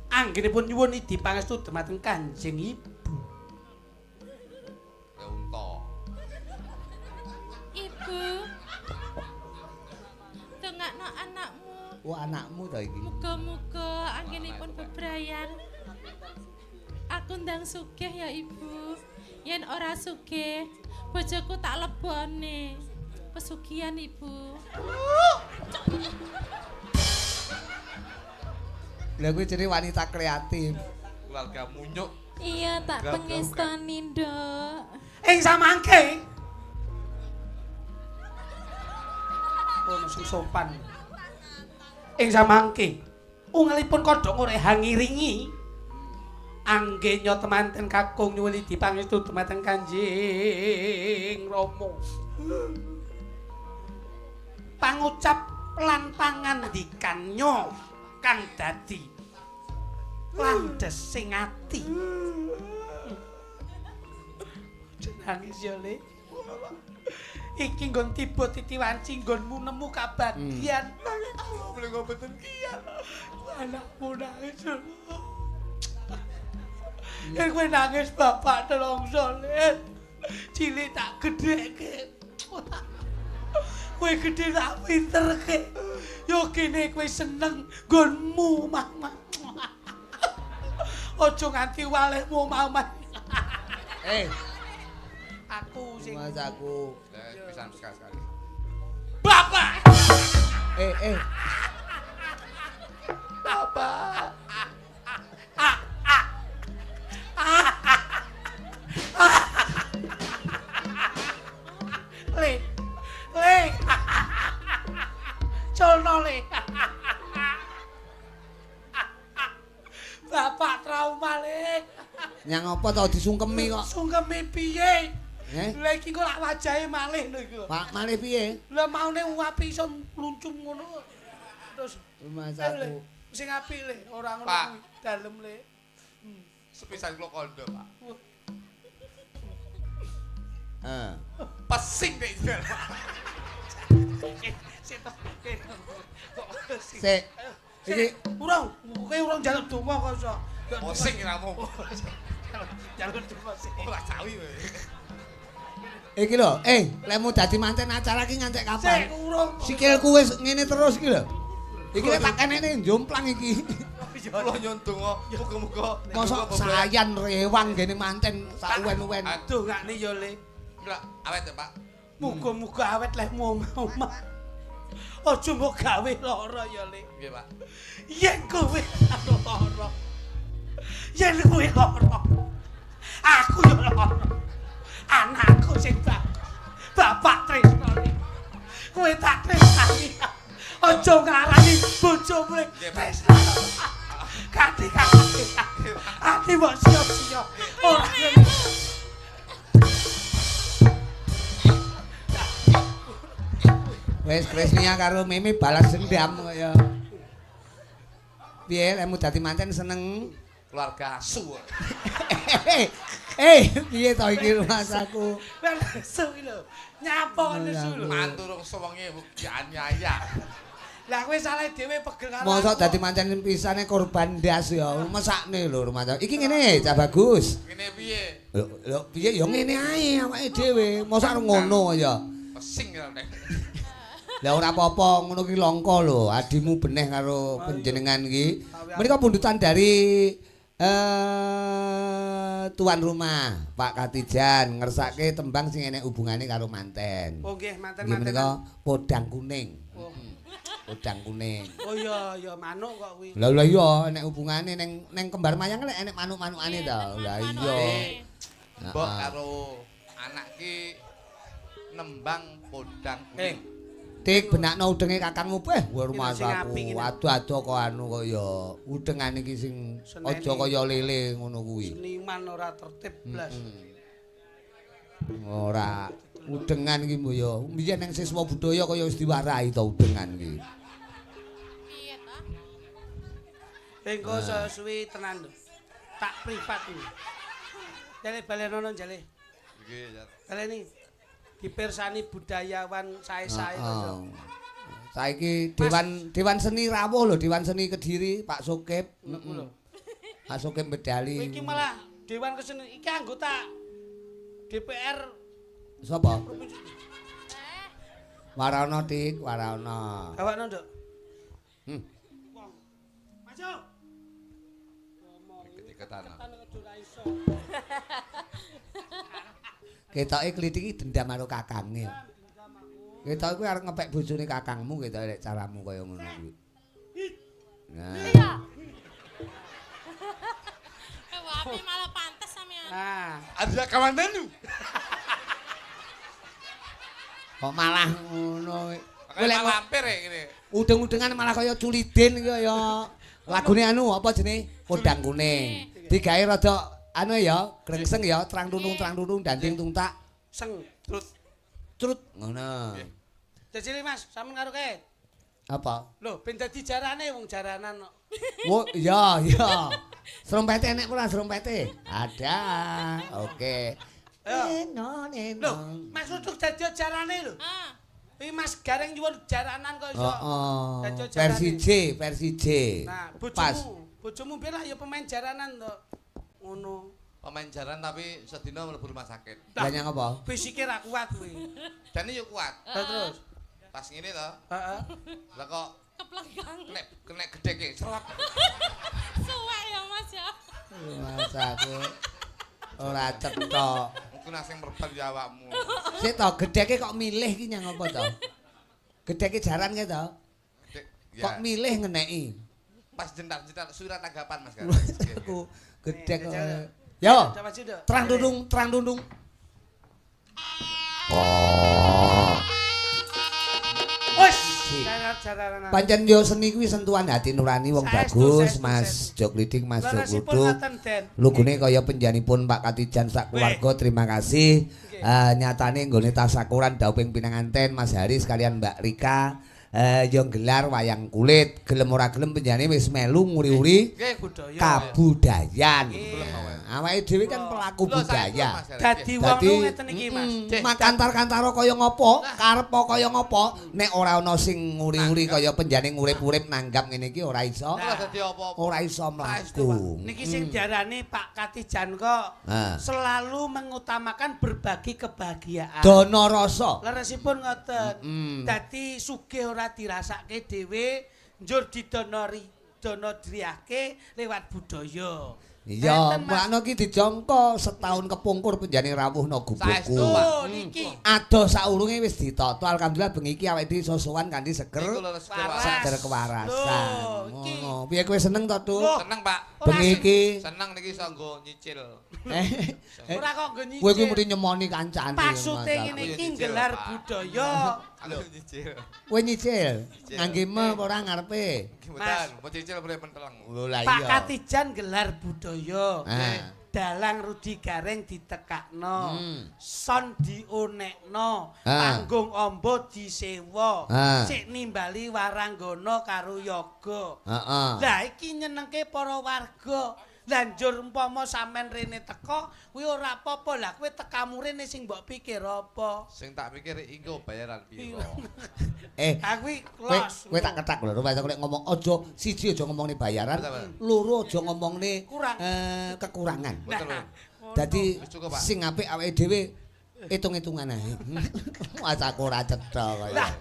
Anggenipun nyuwun dipangestu dumateng Kanjeng Ibu. Ya unta. Ibu. Dongakno anakmu. Wah, anakmu to iki. Muga-muga anggenipun bebrayan. Aku ndang sugih ya ibu. Yen ora sugih, bojoku tak lebone. Pesugihan ibu. Lah kuwi jenenge wanita kreatif. Keluarga munyuk. Iya tak Gak pengestoni nduk. Ing samangke ono sing sopan. Ing samangke ungelipun kodhok oreha ngiringi anggenya temanten kakung nyuwun dipangestu dumateng Kanjeng Rama. Pangucap lan pangandikannya kang dadi landhesing ati. Nangis ya Le. Iki nggon tiba titiwanci nggonmu nemu kabagyan. Boleh ngobetin kian. Anakmu nangis. Kowe nangis bapak nelongso Le. Cilik tak gedheke. Kowe gedhe tak pinterke. Yo kene kowe seneng nggonmu Mama. Aja nganti walehmu Mama. Aku sing Mas aku. Pisan sekali-sekali. Bapak. Bapak. Le. Colno Le. Bapak trauma Le. Nyang apa to disungkemi kok? Sungkeme piye? Eh? Lha iki kok lak wajahe malih lho iki. Pak malih piye? Lah maune uapi iso mluncung ngono. Terus Mas aku. sing apik Le, ora ngono Pak. kuwi dalem Le. Sepisan kula kondo, Pak. Pesing nek jalan. Sik. Iki urung, kowe urung njaluk donga kok iso. Pesing iramu. Njaluk donga sik. Ora cawi kowe. iki lho, lekmu dadi manten acara iki ngantek Sik kapan? urung. Sikilku wis ngene terus iki lho. Iki lek tak kenene jomplang iki. Kula nyun donga muga-muga Mosok sayan rewang gene manten sawen-wen. Aduh ngakne ya Le. Lah, awet ya, Pak. Muga-muga awet lehmu omah. Aja mbok gawe lara ya Le. Nggih, Pak. Yen kowe lara. Yen kowe lara. Aku yo lara. Anakku sing bapak tresnane. Kowe tak tresnani. Aja ngarani bojomu tresnane. Kati. Ati mbok siap-siap. Ora Wes Krisnia karo Mimi balas dendam kaya. Piye lemu dadi manten seneng? Keluarga asu. Piye to iki rumasaku? nesu iki lho. Nyapa nesu lho. Mantu rung sewengi dianiaya. Lah kowe salah dhewe pegel karo. Mosok dadi manten pisane korban ndas ya. Mesakne lho rumasa. Iki ngene, Cak Bagus. Ngene piye? Lho piye ya ngene ae awake dhewe. Mosok ngono ya. Pesing ya nek. Lah ora apa-apa, ngono ki langka lho. Adimu beneh karo panjenengan iki. Menika pundutan dari tuan rumah Pak Katijan ngersake tembang sing enek hubungane karo manten. Oh nggih, manten-manten. Nggih menika podang kuning. Podang kuning. Oh iya manuk kok kuwi. Lah iya enek hubungane ning kembar mayang lek enek manuk-manukane to. Lah iya. Mbok karo anak ki nembang podang kuning. Tik benakno udenge kakangmu weh Sing apik rumasaku. iki. Ado-ado kok anu kaya udengane iki sing aja kaya lele ngono kuwi. Seniman ora tertib blas. Ora udengan iki mbok ya. Mbiyen ning siswa budaya kaya wis diwarahi to udengan iki. Piye to? Engko sesuwi tenan lho. Tak privat iki. Jale balenono jale. Nggih, ya. Baleni dipirsani budayawan sae-sae kok. Saiki Dewan Seni rawuh lho, Dewan Seni Kediri, Pak Sukip. Lho. Pak Sukip medali. Kowe iki malah Dewan Kesenian iki anggota DPR Sapa? Provinsi. Warana Tik, Warana. Gawakno, Nduk. Maju. Ketik-ketan. Ketoke klitik iki dendam karo kakange. Ketok kuwi arep ngepek bojone kakangmu ketok lek caramu kaya ngono kuwi. Nah. Iya. Wapi malah pantes sampean. Nah, Ada kamandanu. Kok malah ngono. Kowe Kowe lek lampir ya ngene. udeng-udengan malah kaya culidin iki kaya lagune anu apa jenenge? Podang kuning. Digawe rada anu ya, grengseng ya, trang tunung danding tungtak seng. trut ngono. Jajile Mas, sampean karo kae. Apa? Lho, ben dadi jarane wong jaranan kok. Wo iya. Serompete enek ora serompete? Ada. Oke. Ayo. Neno. Lho, Mas Luduk dadi jarane lho. Ah, Iki Mas Gareng nyuwun jaranan kok iso. Dadi jarane. Versi J. Nah, Pas. bojomu biar lah ya pemain jaranan to. Ngono. Pemain jaran tapi sedina mlebu rumah sakit. Lah nyang apa? Fisike ra kuat kuwi. Dan yo kuat. Lah terus. Pas ngene to. Heeh. Lah kok keplegang. kena gedheke serap. Suwe ya Mas ya. Mas aku ora cetok. Mungkin asing merban ya awakmu. Sik to gedheke kok milih ki nyang apa to? Gedheke jaran ke to? Kok milih ngeneki? Pas jentar-jentar surat tanggapan Mas kan. Aku gedhek kok. Yo. Coba sih, Dok. Terang dundung. Wes, jaranan. Pancen yo seni kuwi sentuhan hati nurani wong bagus, Saestu. Mas Jok Liding, Mas Jok Leresipun Luduk. ngoten, Den. Lugune kaya penjanipun Pak Katijan sak keluarga, terima kasih. Nyatane nggone tasakuran dauping pinanganten Mas Haris kalian Mbak Rika yo gelar wayang kulit, gelem ora gelem penjane wis melu nguri-uri Nggih, budaya. kabudayan. Nggih. Awake dhewe kan pelaku budaya. Dadi wong Dadi lu ngeten iki, Mas. mak kantar-kantara kaya ngopo, karep kaya ngopo, nek ora ana sing nguri-uri kaya penjane ngurip-urip nanggap ngene iki ora iso. Ora dadi apa-apa. Ora iso mlaku. Niki sing diarani Pak Katijan kok Ah. selalu mengutamakan berbagi kebahagiaan. Dana rasa. Leresipun ngoten. Mm. Dadi sugih ora dirasake dhewe, njur didonori donodriake lewat budaya. Iya, mulane iki dijangka setahun kepungkur penjane rawuh naga Saestu, buku. Pak. Oh, niki. Adoh saurunge wis ditata. Alhamdulillah bengi iki awake dhewe sosokan kanthi seger. Iku lho Waras. Seger kewarasan. Loh, iki. Ngono. Piye kowe seneng to, Tuk? Loh. Seneng, Pak. Bengi iki. Seneng niki iso nggo nyicil. Ora kok nggo nyicil. Kowe kuwi mesti nyemoni kancane. Maksude Mas. ngene iki Nyicil, gelar Pak. budaya. Aku nyicil. Kowe nyicil. Ngangge me apa ora ngarepe? Gimana? Mau cicil boleh menteleng. Lho lah Pak iya. Katijan gelar budaya. Ah. Dalang Rudi Gareng ditekakno. Hmm. Son dionekno. Ah. Panggung ombo disewa. Ah. Sik nimbali waranggana karo yoga. Heeh. Lah iki nyenengke para warga. Lah njur umpama sampean rene teko, kuwi ora apa-apa. Lah kowe tekamu rene sing mbok pikir apa? Sing tak pikir engko bayaran piro. Ha kuwi Kowe los. kowe tak ketak lho, Mas nek ngomong aja siji aja ngomongne bayaran, Betul. loro aja ngomongne Kurang. kekurangan. Betul. Nah, Dadi Wis cukup, Pak. sing apik awake dhewe hitung-hitungan ae. Mas aku ora cetha kaya. Lah,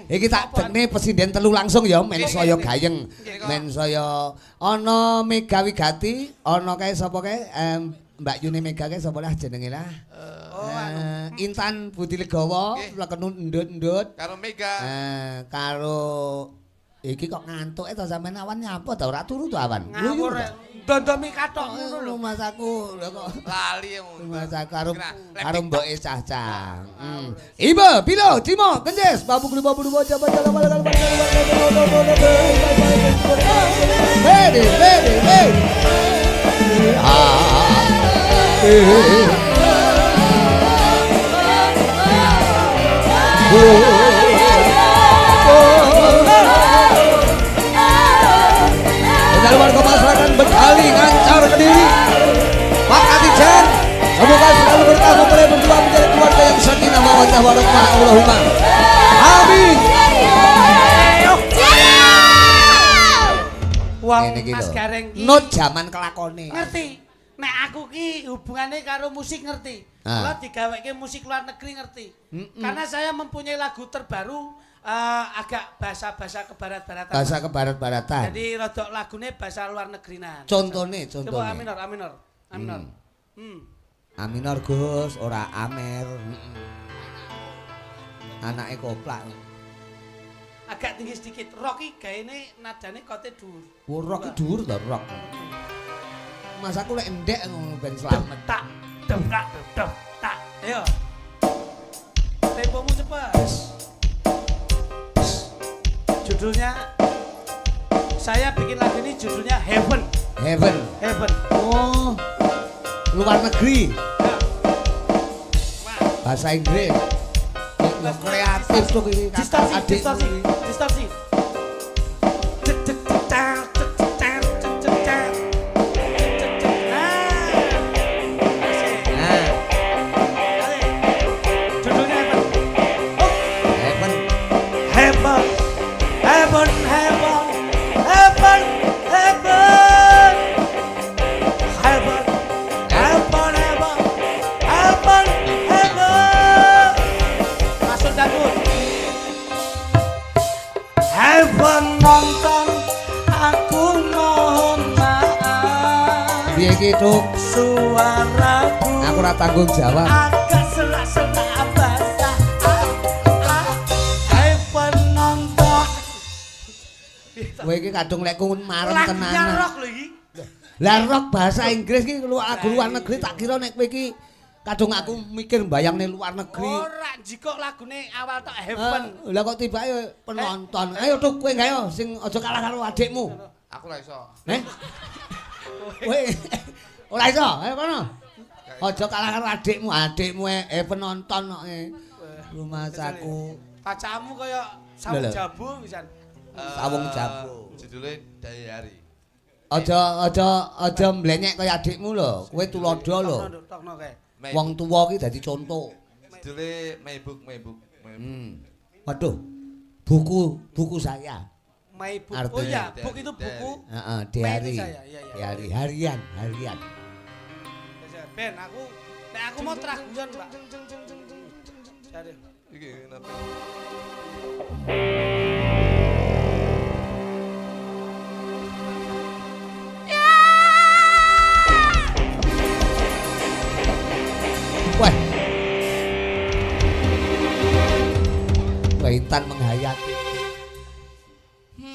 Iki tak dekne presiden telu langsung ya men saya gayeng. Nggih, Men saya ana Mega Wigati, ana kae sapa kae Mbak Yuni Mega kae sapa lah jenenge lah. Intan Budi Legawa, Nggih. lekenu endut-endut. Karo Mega. Karo iki kok ngantuk to sampean awan nyapa to ora turu to awan. ngawur rek. Dondomi katok ngono lho. Mas aku lho kok Lali ya mun. Mas aku karo Kira, karo mboke cah-cah. Iba, Pilo, Cimo, Kenjes, Babu Guru Babu baca baca Ready, ready, ready. Dari warga masyarakat Betawi ngancar ke diri Pak Katijan semoga selalu berkah memperoleh berdua menjadi keluarga yang sakinah mawaddah warahmah Allahumma amin. Wong Ngene iki Mas lho. Gareng ki Not jaman kelakone. ngerti. Nek aku ki hubungannya karo musik ngerti. Ah. Kalau digaweke musik luar negeri ngerti. Karena saya mempunyai lagu terbaru agak bahasa-bahasa kebarat-baratan. Bahasa kebarat-baratan. Jadi rodok lagune bahasa luar negerinan. Contone, Coba contone. aminor, aminor. Aminor. Aminor Gus, ora Amer. Anake koplak. Agak tinggi sedikit. Rock ki gaene nadane kote dhuwur. Rock ki dhuwur to rock. Mas aku lek endek ngono ben slamet. Tak, tak, tak. Ayo. Tempomu cepat. Judulnya saya bikin lagu ini judulnya Heaven. Heaven. Heaven. Oh. Luar negeri. Ya. Wah. Bahasa Inggris. Yo kreatif tuh iki Distorsi, adik. distorsi, distorsi. Cek, cek, cek, cek, cek, cek, cek, cek, cek, cek. Cek, cek. Asik. Nah, Asik. Judulnya Heaven. Oh. Heaven. Heaven, heaven, heaven, heaven, heaven, heaven, heaven, heaven, heaven. Masuk dangdut. Heaven nonton, aku mohon maaf. Piye iki, Cuk? Suaraku Aku ora tanggung jawab. agak serak-serak basah. Heaven nonton. Kowe iki kadung lek ku marem Lagunya tenanan. rock lho iki. Lah rock bahasa Inggris ki lagu luar negeri tak kira nek kowe iki kadung aku mikir bayangne luar negeri. Ora jikok lagune awal tok Heaven. Lah kok tibake penonton. Ayo Tuk kowe gawe sing aja kalah karo adikmu. Aku ra iso. Kowe ora iso, ayo kono. Aja kalah karo adikmu, adikmu penonton kok. Rumah saku. Pacamu kaya Lho, sawung lho. jabu pisan. Sawung jabu. Judulnya Daya Hari. Aja mlenyek kaya adikmu lho. Kowe tulodo lho. Tokno kae. Wong tuwa ki dadi contoh. Judulnya Maybuk. Waduh. Buku saya. My book. Artinya Oh iya, diary, book itu buku. Heeh, My diary. itu saya, iya, iya. Diary harian. Ben aku mau teraguan, Pak. Cari. Iki kenapa? Intan menghayati.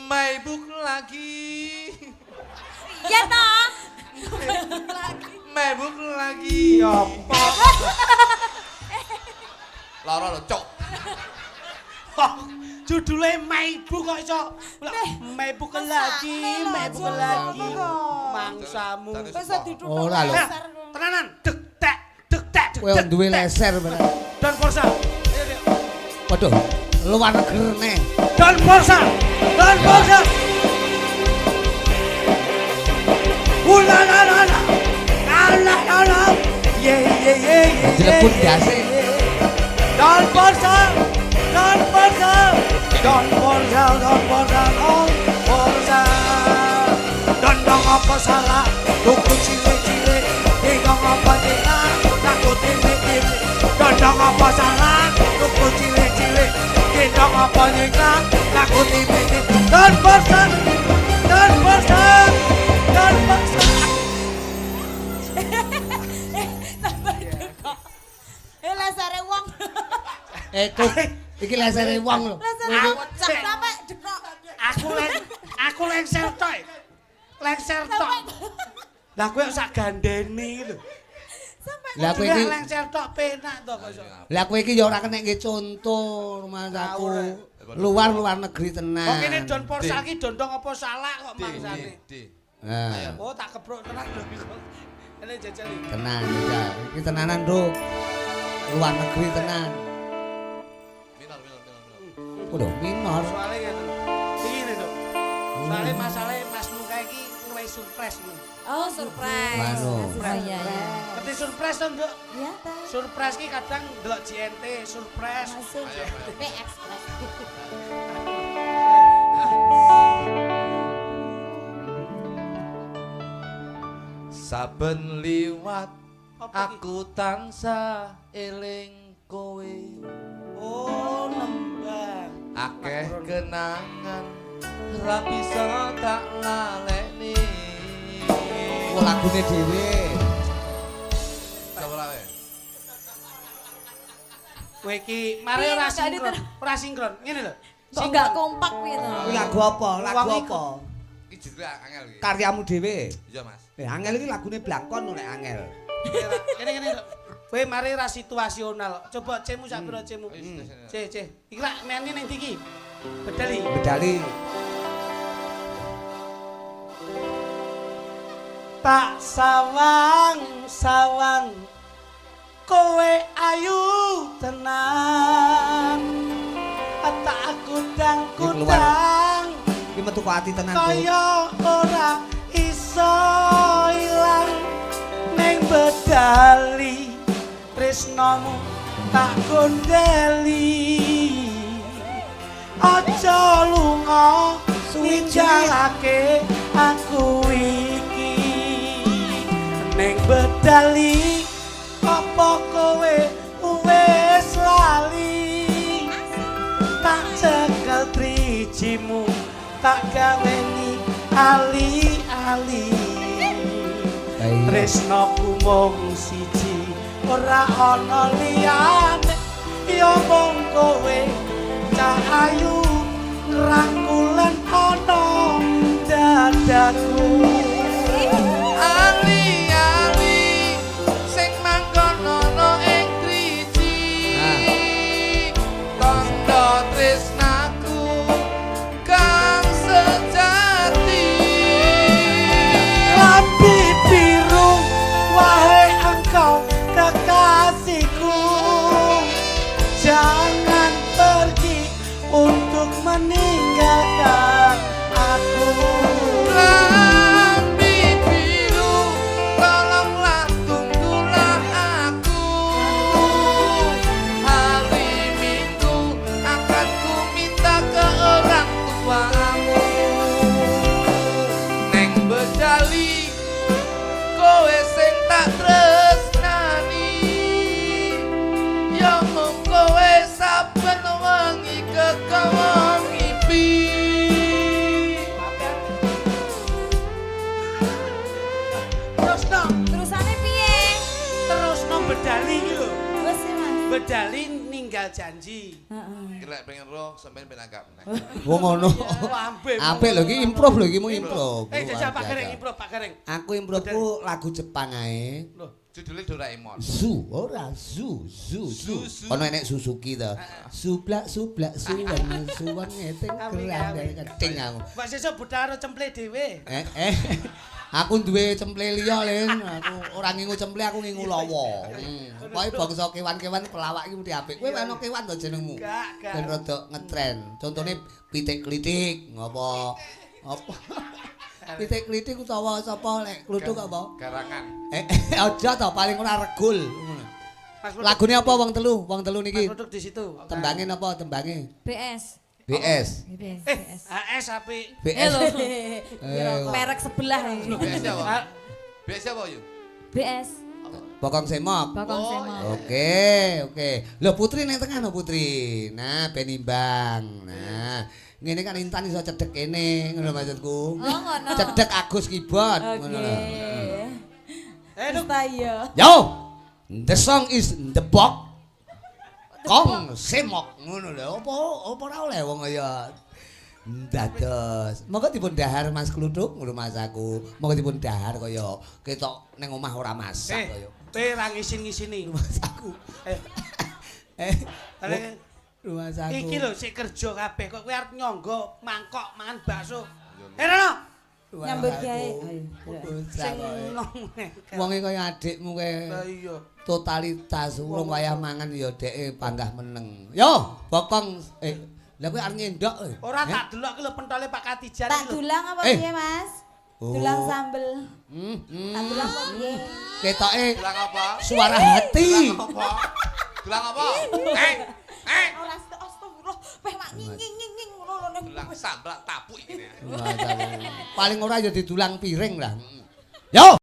Maibuk lagi. Iya toh. Maibuk lagi. Apa? Lara lho, Cok. Judulnya Maibu kok iso. Maibu lagi, Maibu lagi. Mangsamu. Ora lho. Tenanan, dek tek, dek tek. Kowe duwe leser bener. Don Forsa. Ayo, Dek. Waduh, luar negeri. Don Forsa. Don Forsa. La la la la. La la la. Ye ye ye ye. Dilebut gase. Don Forsa. Don Forsa. Don Forsa, Don Forsa, Don Forsa. Don dong apa salah? Tuku cilik-cilik. Dong apa salah? Takut tilik-tilik. Don dong apa salah? Tuku cilik-cilik. Dong apa salah? Takut tilik-tilik. Don Forsa. Don Forsa. Don Forsa. Lesere wong. Kok iki lesere wong lho. Lesere cak sampe dekok. Aku lengser tok. Lengser tok. Lah kowe sak gandeni lho. Lah kowe iki lengser tok penak to kok iso. Lah kowe iki ya ora kena nggih contoh rumahku. Luar negeri tenan. Kok kene Don Porsa iki dondong apa salah kok mangsane. Nah, Oh tak keprok tenan lho iku. Ini jajal iki. tenan ya. Iki tenanan, Nduk. Luar negeri tenan. Waduh, minor. Soale ngene. Iki lho, Dok. Soale masalahe Mas Muka iki luwih surprise lho. Oh, surprise. Mano. Oh iya ya. Ngerti surprise to, Nduk? Iya ta. Surprise ki kadang delok JNT, surprise. Masuk. P-Express. Saben liwat Apa iki? aku tansah eling kowe. Oh, nembang. Akeh kenangan ra bisa tak lalekni. Ku lagune dhewe. Sapa lawe? Kowe iki mari Piye, ora Kak, Dadi, sinkron. Ora sinkron. Ngene lho. Kok enggak kompak gitu. Kuwi lagu apa? Lagu Wong iku. apa? Iki judulnya angel iki. Karyamu dhewe. Iya, Mas. Angel iki lagune Blangkon nek Angel. Kene Dok. Kowe mari ra situasional. Coba cemu sak pira cemu. C. Iki lak mene ning ndi iki? Bedali. Bedali. Tak sawang kowe ayu tenan. Tak kudang-kudang Iki metu kok ati tenan, Nduk. kaya ora iso ilang ning bedali tresnamu tak gondeli. Aja lunga suwijalake aku iki ning bedali. Apa kowe wis lali? Tak cekel trijimu tak gaweni ali-ali. Tresnaku mung siji ora ana liyane ya mung kowe cah ayu ngrangkulen ana dadaku. Ali-ali sing manggon ana ing driji. Tandha tresnaku kang sejati. Lampi biru wahai engkau kekasihku, jangan pergi untuk meninggalkan aku. Lampi biru, tolonglah tunggulah aku. Hari Minggu akan ku minta ke orang tuamu. Neng bedali, kowe sing tak tresnani. Ya mung kowe saben wengi kegawa mimpi. Terus no, Terusane piye? terus no bedali iki lho. Wes sih, Mas. Bedali ninggal janji. Heeh. Iki lek pengen roh sampean ben anggap meneh. Wong ngono. Lambe. Apik lho iki improve lho iki mau improve. Jajal Pak Gareng improve Pak Gareng. Aku improve ku lagu Jepang ae. Loh, Judule Doraemon. Zu, ora zu. Ono enek Suzuki to. Sublak sublak suwen suwen ngeteng kerang keting aku. Mbak sesuk budal karo cemple dhewe. Aku duwe cemple liya, Len. Aku ora ngingu cemple, aku ngingu lawa. Pokoke bangsa kewan-kewan pelawak iki mesti apik. Kowe ono kewan to jenengmu? Gak. Ben rada ngetren. Contone pitik klitik, apa? Pitik klitik utawa sapa lek kluthuk apa? Garangan. Aja to paling ora regul. Lagune apa wong telu? Wong telu niki. Produk di situ. Tembange napa tembange? BS. BS. BS. AS apik. BS. Merek sebelah Lho ini. biasa apa? Biasa apa yo? BS. Bokong semok. Bakong Semok. Oke. Lho Putri ning tengah no Putri. Nah, ben imbang. Nah, ngene kan Intan iso cedhek kene, ngono maksudku. Oh, ngono. Cedhek Agus keyboard, ngono lho. Terus ta iya. Yo. The song is the box. Kong semok ngono lho. Apa ora oleh wong kaya dados. Monggo dipun dahar Mas Kluthuk ngono Mas aku. Monggo dipun dahar kaya ketok ning omah ora masak kaya. Kowe ra ngisin-ngisini. Mas aku. Rumah saku. Iki lho sik kerja kabeh kok kowe arep nyangga mangkok mangan bakso. Rono. Nyambut gawe. Sing Wonge kaya adikmu kowe. Lah iya. Totalitas urung wayah mangan ya dheke panggah meneng. Yo, bokong lha kowe arep nyendok. Ora tak delok ki lho pentole Pak Katijan Tak iki lho. dulang apa piye, Mas? Dulang sambel. Tak dulang apa piye? Ketoke Bilang apa? suara hati. Bilang apa? Bilang apa? Ora astagfirullah, peh mak nying ngono lho ning. Bilang sambrak tapuk iki. Paling ora ya didulang piring lah. Yo